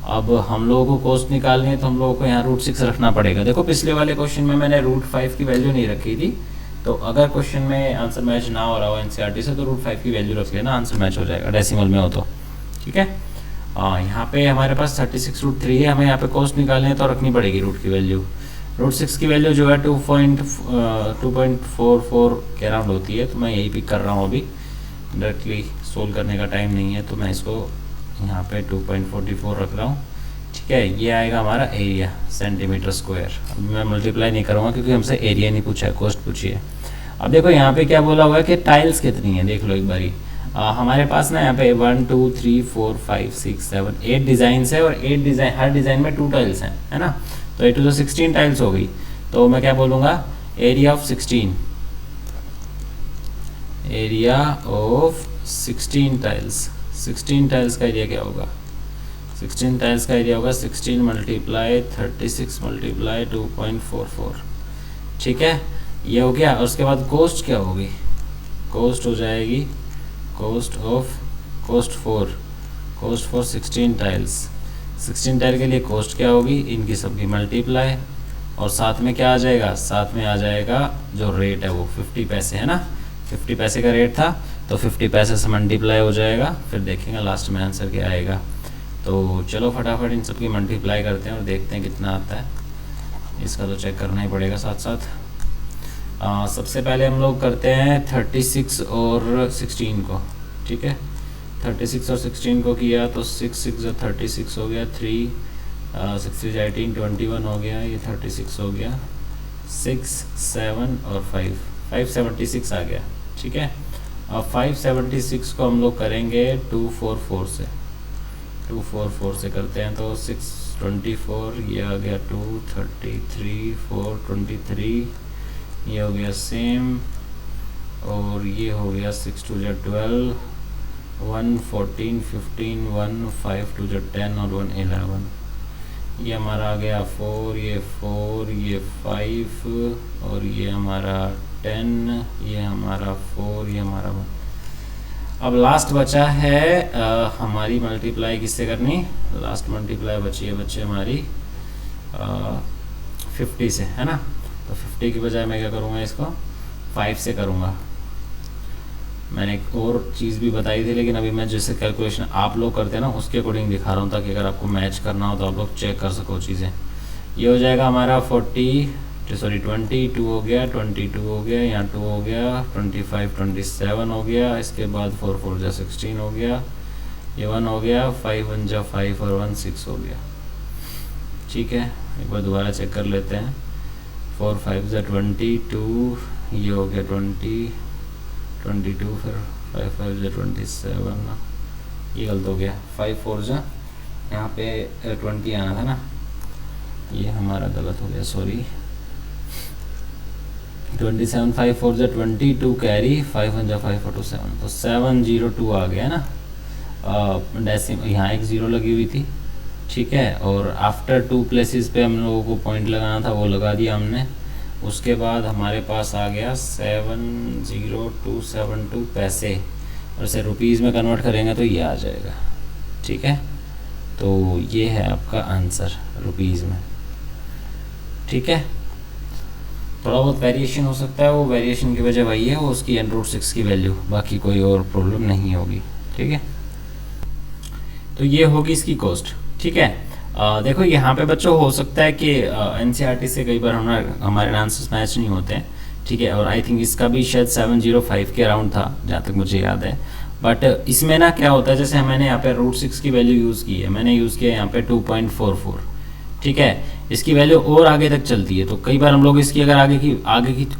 अब हम लोगों को कोस्ट निकालनी है, तो हम लोगों को यहाँ √6 रखना पड़ेगा। देखो पिछले वाले क्वेश्चन में मैंने √5 की वैल्यू नहीं रखी थी, तो अगर क्वेश्चन में आंसर मैच ना हो रहा हो एनसीईआरटी से, तो √5 की वैल्यू रख लेना, आंसर मैच हो जाएगा डेसिमल में हो तो। ठीक है, यहाँ पे हमारे पास 36√3 है, हमें यहाँ पे कोस्ट निकालनी है तो रखनी पड़ेगी रूट की वैल्यू। √6 की वैल्यू जो है 2.44 के अराउंड होती है, तो मैं यही पिक कर रहा हूँ अभी। डायरेक्टली सोल्व करने का टाइम नहीं है, तो मैं इसको यहाँ पे 2.44 रख रहा हूँ। ठीक है, ये आएगा हमारा एरिया सेंटीमीटर स्क्वायर। अभी मैं मल्टीप्लाई नहीं करूँगा क्योंकि हमसे एरिया नहीं पूछा है, कोस्ट पूछी है। अब देखो यहाँ पे क्या बोला हुआ है कि टाइल्स कितनी है, देख लो एक बारी। हमारे पास ना यहाँ पे 1 2 3 4 5 6 7 8 डिज़ाइन है, और 8 डिज़ाइन, हर डिज़ाइन में 2 टाइल्स हैं, है ना। तो 8 तो 16 टाइल्स हो गई। तो मैं क्या बोलूँगा, area of 16, area of 16 tiles. 16 tiles का एरिया क्या होगा, 16 टाइल्स का एरिया होगा 16 मल्टीप्लाई 36 मल्टीप्लाई 2.44। ठीक है, ये हो गया। और उसके बाद कोस्ट क्या होगी, कोस्ट हो जाएगी कोस्ट फॉर 16 टाइल्स। 16 टाइल के लिए कोस्ट क्या होगी, इनकी सबकी मल्टीप्लाई और साथ में क्या आ जाएगा, साथ में आ जाएगा जो रेट है वो 50 पैसे है ना, 50 पैसे का रेट था तो 50 पैसे से मल्टीप्लाई हो जाएगा, फिर देखेंगे लास्ट में आंसर क्या आएगा। तो चलो फटाफट इन सब की मल्टीप्लाई करते हैं और देखते हैं कितना आता है। इसका तो चेक करना ही पड़ेगा साथ साथ। सबसे पहले हम लोग करते हैं 36 और 16 को, ठीक है। 36 और 16 को किया तो 6 6 36 हो गया, 3 6 3 18 21 हो गया, ये 36 हो गया, 6 7 और 576 आ गया, ठीक है। अब 576 को हम लोग करेंगे 244 से, 244 से करते हैं तो 6 24, ये आ गया 2 33 4 23, ये हो गया सेम, और ये हो गया 6 2 12, 1 14 15, 1 5 2 10 और 1 11, ये हमारा आ गया 4, ये 4, ये 5 और ये हमारा 10, ये हमारा 4, ये हमारा 1। अब लास्ट बचा है हमारी मल्टीप्लाई किससे करनी, लास्ट मल्टीप्लाई बची है बच्चे हमारी 50 से, है ना। तो 50 की बजाय मैं क्या करूँगा, इसको 5 से करूँगा। मैंने एक और चीज़ भी बताई थी, लेकिन अभी मैं जैसे कैलकुलेशन आप लोग करते हैं ना उसके अकॉर्डिंग दिखा रहा हूँ, ताकि अगर आपको मैच करना हो तो आप लोग चेक कर सको चीज़ें। ये हो जाएगा हमारा 22 हो गया, 22 हो गया, यहाँ 2 हो गया, 25 27 हो गया, इसके बाद 4 4 जा 16 हो गया, ये 1 हो गया, 5 1 जा 5 और 1 6 हो गया, ठीक है। एक बार दोबारा चेक कर लेते हैं। 4 5 जा 22, ये हो गया 20 22, फिर 5 5 जा 27, ये गलत हो गया, 5 4 जा यहाँ पे 20 आना था ना, ये हमारा गलत हो गया, सॉरी। 27 5 4 जा 22 कैरी, 5 1 जा 5 4 2 7, तो 702 आ गया ना। डेसिम यहाँ एक ज़ीरो लगी हुई थी, ठीक है, और आफ्टर 2 प्लेसेस पे हम लोगों को पॉइंट लगाना था, वो लगा दिया हमने। उसके बाद हमारे पास आ गया 70272 पैसे, और इसे रुपीज़ में कन्वर्ट करेंगे तो ये आ जाएगा, ठीक है। तो ये है आपका आंसर रुपीज़ में, ठीक है। थोड़ा बहुत वेरिएशन हो सकता है, वो वेरिएशन की वजह वही है, वो उसकी √6 की वैल्यू, बाकी कोई और प्रॉब्लम नहीं होगी, ठीक है। तो ये होगी इसकी कॉस्ट, ठीक है। देखो यहाँ पे बच्चों हो सकता है कि NCERT से कई बार हमारे आंसर्स मैच नहीं होते हैं, ठीक है। और आई थिंक इसका भी शायद 705 के अराउंड था, जहाँ तक मुझे याद है। बट इसमें ना क्या होता है, जैसे मैंने यहाँ पे √6 की वैल्यू यूज़ की है, मैंने यूज़ किया यहाँ पे 2.44, ठीक है। इसकी वैल्यू और आगे तक चलती है, तो कई बार हम लोग इसकी अगर आगे की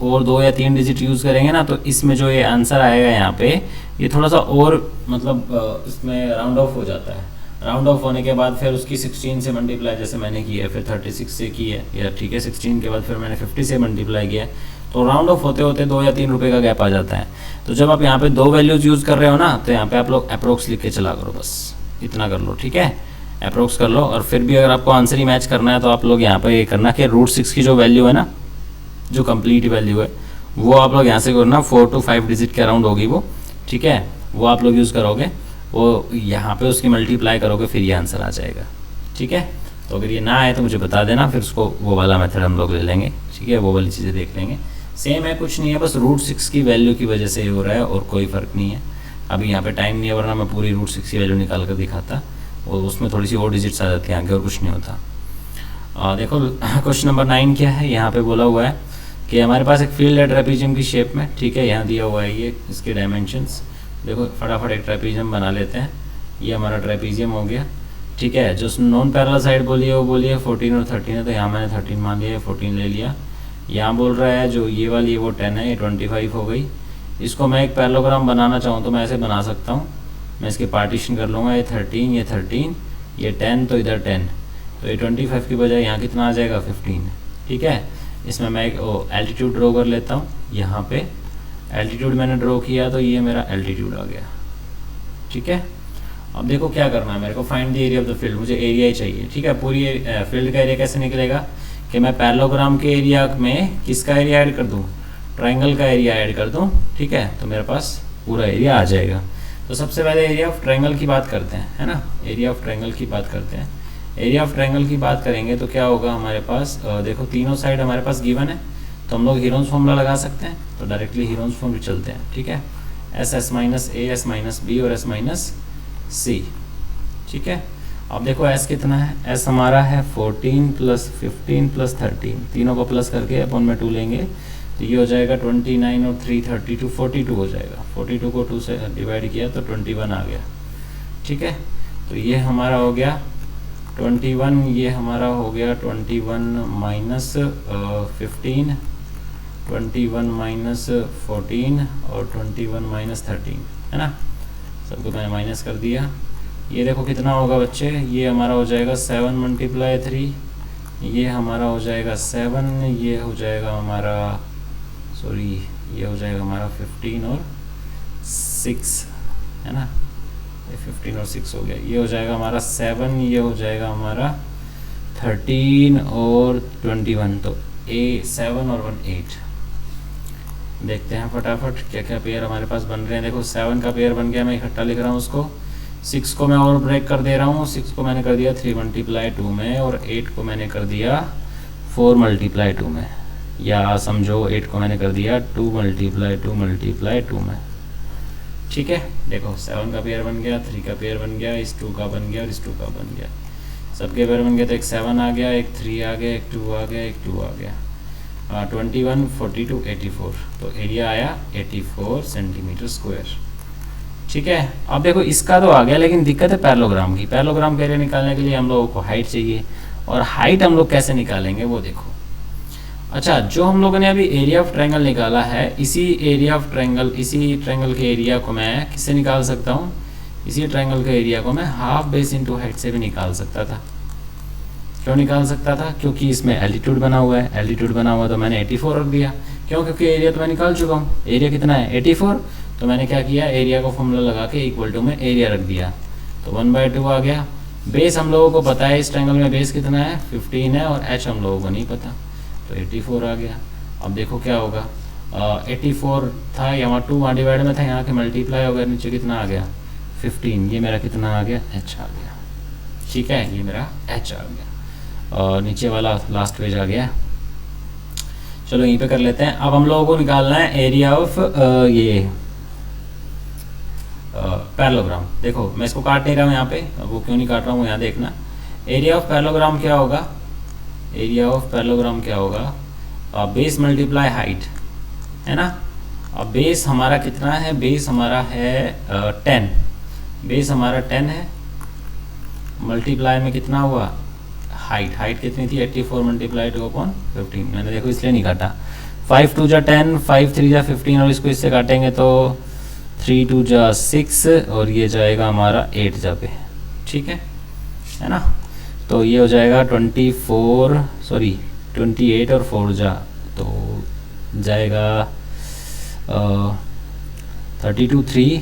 और 2 या 3 डिजिट यूज़ करेंगे ना, तो इसमें जो ये आंसर आएगा यहाँ पे, ये थोड़ा सा और मतलब इसमें राउंड ऑफ हो जाता है। राउंड ऑफ होने के बाद फिर उसकी 16 से मल्टीप्लाई जैसे मैंने की है, फिर 36 से की है, या ठीक है 16 के बाद फिर मैंने 50 से मल्टीप्लाई किया है, तो राउंड ऑफ होते होते 2 या 3 रुपये का गैप आ जाता है। तो जब आप यहाँ पे 2 वैल्यूज़ यूज़ कर रहे हो ना, तो यहाँ पे आप लोग अप्रोक्स लिख के चला करो, बस इतना कर लो, ठीक है। अप्रोक्स कर लो, और फिर भी अगर आपको आंसर ही मैच करना है तो आप लोग यहाँ पर ये करना कि √6 की जो वैल्यू है ना, जो कंप्लीट वैल्यू है, वो आप लोग यहाँ से करना 4 to 5 डिजिट के अराउंड होगी वो, ठीक है। वो आप लोग यूज़ करोगे, वो यहाँ पे उसकी मल्टीप्लाई करोगे, फिर ये आंसर आ जाएगा, ठीक है। तो अगर ये ना आए तो मुझे बता देना, फिर उसको वो वाला मेथड हम लोग ले लेंगे, ठीक है, वो वाली चीज़ें देख लेंगे। सेम है, कुछ नहीं है, बस √6 की वैल्यू की वजह से ये हो रहा है, और कोई फ़र्क नहीं है। अभी यहाँ पे टाइम नहीं है, वरना मैं पूरी √6 की वैल्यू निकाल कर दिखाता, और उसमें थोड़ी सी और डिजिट्स आ जाती हैं आगे, और कुछ नहीं होता। देखो क्वेश्चन नंबर 9 क्या है, यहाँ पे बोला हुआ है कि हमारे पास एक फील्ड है ट्रेपीजियम की शेप में, ठीक है। यहाँ दिया हुआ है ये इसके डायमेंशंस, देखो फटाफट एक ट्रेपीजियम बना लेते हैं। ये हमारा ट्रेपीजियम हो गया, ठीक है। जो नॉन पैरेलल साइड बोली है वो बोली है 14 और 13 है, तो यहाँ मैंने 13 मान लिया है, 14 ले लिया। यहाँ बोल रहा है जो ये वाली है वो 10 है, ये 25 हो गई। इसको मैं एक पैरेललोग्राम बनाना चाहूँ तो मैं ऐसे बना सकता हूँ, मैं इसके पार्टीशन कर लूँगा, ये 13, ये 13, ये 10, तो इधर 10, तो ये 25 की बजाय यहाँ कितना आ जाएगा 15, ठीक है। इसमें मैं एक एल्टीट्यूड ड्रॉ कर लेता हूँ, यहाँ पे एल्टीट्यूड मैंने ड्रॉ किया तो ये मेरा एल्टीट्यूड आ गया, ठीक है। अब देखो क्या करना है मेरे को, find the area of the field, मुझे एरिया ही चाहिए, ठीक है। पूरी फील्ड का एरिया कैसे निकलेगा कि मैं पैरेललोग्राम के एरिया में किसका एरिया ऐड कर दूँ, ट्राइंगल का एरिया ऐड कर दूँ, ठीक है। तो मेरे पास पूरा एरिया आ जाएगा। तो सबसे पहले एरिया ऑफ ट्राइंगल की बात करते हैं, है ना, एरिया ऑफ ट्राइंगल की बात करते हैं। एरिया ऑफ ट्रायंगल की बात करेंगे तो क्या होगा हमारे पास, देखो तीनों साइड हमारे पास गिवन है, तो हम लोग हीरोन्स फॉर्मूला लगा सकते हैं, तो डायरेक्टली हीरोन्स फॉर्म पे चलते हैं। ठीक है, एस एस माइनस ए, एस माइनस बी और एस माइनस सी। ठीक है, अब देखो s कितना है, s हमारा है 14 प्लस 15 प्लस 13, तीनों को प्लस करके अपन में 2 लेंगे तो ये हो जाएगा 29 और 3 32 42 हो जाएगा। 42 को 2 से डिवाइड किया तो 21 आ गया। ठीक है, तो ये हमारा हो गया 21, ये हमारा हो गया 21 माइनस 15, 21 माइनस 14 और 21 माइनस 13, है ना, सबको मैंने माइनस कर दिया। ये देखो कितना होगा बच्चे, ये हमारा हो जाएगा 7 मल्टीप्लाई 3, ये हमारा हो जाएगा 7, ये हो जाएगा हमारा सॉरी ये हो जाएगा हमारा 15 और 6, है ना, ये 15 और 6 हो गया, ये हो जाएगा हमारा 7, ये हो जाएगा हमारा 13 और 21, तो 7 और 1 8। देखते हैं फटाफट क्या क्या पेयर हमारे पास बन रहे हैं। देखो 7 का पेयर बन गया, मैं इकट्ठा लिख रहा हूँ उसको। 6 को मैं और ब्रेक कर दे रहा हूँ, 6 को मैंने कर दिया 3 मल्टीप्लाई 2 में और 8 को मैंने कर दिया 4 मल्टीप्लाई 2 में, या समझो 8 को मैंने कर दिया 2 मल्टीप्लाई 2 मल्टीप्लाई 2 में। ठीक है, देखो 7 का पेयर बन गया, 3 का पेयर बन गया, इस 2 का बन गया और इस 2 का बन गया, सबके पेयर बन गया। तो एक 7 आ गया, एक 3 आ गया, एक 2 आ गया, एक 2 आ गया, 21 42 84, तो एरिया आया 84 सेंटीमीटर स्क्वायर। ठीक है, अब देखो इसका तो आ गया, लेकिन दिक्कत है पैरेललोग्राम की। पैरेललोग्राम का एरिया निकालने के लिए हम लोगों को हाइट चाहिए, और हाइट हम लोग कैसे निकालेंगे वो देखो। अच्छा, जो हम लोगों ने अभी एरिया ऑफ ट्रायंगल निकाला है, इसी एरिया ऑफ ट्रायंगल, इसी ट्रायंगल के एरिया को मैं किससे निकाल सकता हूँ, इसी ट्रायंगल के एरिया को मैं हाफ बेस इंटू हाइट से भी निकाल सकता था। क्यों निकाल सकता था, क्योंकि इसमें एल्टीट्यूड बना हुआ है, एल्टीट्यूड बना हुआ तो मैंने 84 रख दिया। क्यों, क्योंकि एरिया तो मैं निकाल चुका हूँ, एरिया कितना है 84, तो मैंने क्या किया, एरिया को फॉर्मूला लगा के इक्वल टू में एरिया रख दिया, तो 1/2 आ गया। बेस हम लोगों को पता है, इस ट्रायंगल में बेस कितना है 15 है, और एच हम लोगों को नहीं पता, तो 84 आ गया। अब देखो क्या होगा, 84 था, यहाँ 2 वहाँ डिवाइड में था, यहाँ के मल्टीप्लाई हो गया, नीचे कितना आ गया 15, ये मेरा कितना आ गया एच आ गया। ठीक है, ये मेरा एच आ गया, और नीचे वाला लास्ट पेज आ गया। चलो यहीं पे कर लेते हैं। अब हम लोगों को निकालना है एरिया ऑफ ये पैरेललोग्राम। देखो मैं इसको काट नहीं रहा हूँ यहाँ पे, वो क्यों नहीं काट रहा हूँ यहाँ देखना। एरिया ऑफ पैरेललोग्राम क्या होगा, एरिया ऑफ पैरेललोग्राम क्या होगा, बेस मल्टीप्लाई हाइट, है ना। अब बेस हमारा कितना है, बेस हमारा है 10, बेस हमारा 10 है, मल्टीप्लाई में कितना हुआ हाइट, हाइट कितनी थी 84 मल्टीप्लाई 2/15, मैंने देखो इसलिए नहीं काटा। 5 2 जा 10, 5 3 जा 15, और इसको इससे काटेंगे तो 3 2 जा 6, और ये जाएगा हमारा 8 जा पे। ठीक है ना, तो ये हो जाएगा 28 और 4 जा तो जाएगा 32 3,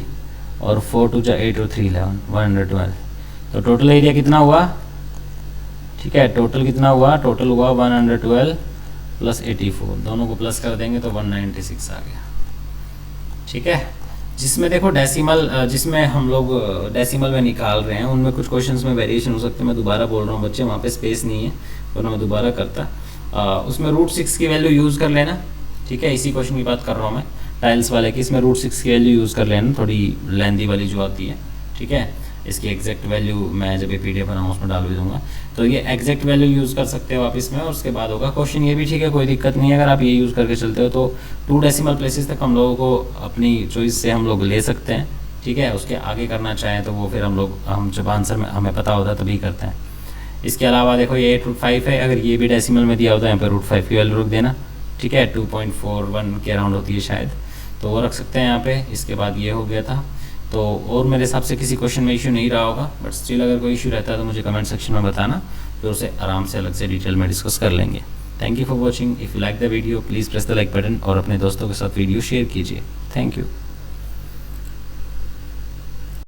और 4 2 जा 8 और 3 11 112, तो टोटल एरिया कितना हुआ। ठीक है, टोटल कितना हुआ, टोटल हुआ 112 प्लस 84, दोनों को प्लस कर देंगे तो 196 आ गया। ठीक है, जिसमें देखो डेसिमल, जिसमें हम लोग डेसिमल में निकाल रहे हैं, उनमें कुछ क्वेश्चंस में वेरिएशन हो सकते हैं। मैं दोबारा बोल रहा हूँ बच्चे, वहाँ पे स्पेस नहीं है, वरना मैं दोबारा करता। उसमें √6 की वैल्यू यूज़ कर लेना। ठीक है, इसी क्वेश्चन की बात कर रहा हूँ मैं टाइल्स वाले की, इसमें √6 की वैल्यू यूज़ कर लेना, थोड़ी लेंदी वाली जो आती है। ठीक है, इसकी एग्जैक्ट वैल्यू मैं जब ये PDF बनाऊँ उसमें डाल भी दूंगा, तो ये एग्जैक्ट वैल्यू यूज़ कर सकते हो आप इसमें। और उसके बाद होगा क्वेश्चन ये भी, ठीक है, कोई दिक्कत नहीं है अगर आप ये यूज़ करके चलते हो, तो 2 डेसिमल प्लेसेस तक हम लोगों को अपनी चॉइस से हम लोग ले सकते हैं। ठीक है, उसके आगे करना चाहें तो वो फिर हम जब आंसर में हमें पता होता है तभी करते हैं। इसके अलावा देखो ये 8√5 है, अगर ये भी डेसिमल में दिया होता है यहाँ पर √5 की वैल्यू रख देना। ठीक है, 2.41 के अराउंड होती है शायद, तो वो रख सकते हैं यहाँ पे। इसके बाद ये हो गया था, तो और मेरे हिसाब से किसी क्वेश्चन में इशू नहीं रहा होगा, बट स्टिल अगर कोई इशू रहता है तो मुझे कमेंट सेक्शन में बताना, फिर उसे आराम से अलग से डिटेल में डिस्कस कर लेंगे। Thank you for watching. If you like the video please press the like button, और अपने दोस्तों के साथ वीडियो शेयर कीजिए। Thank you.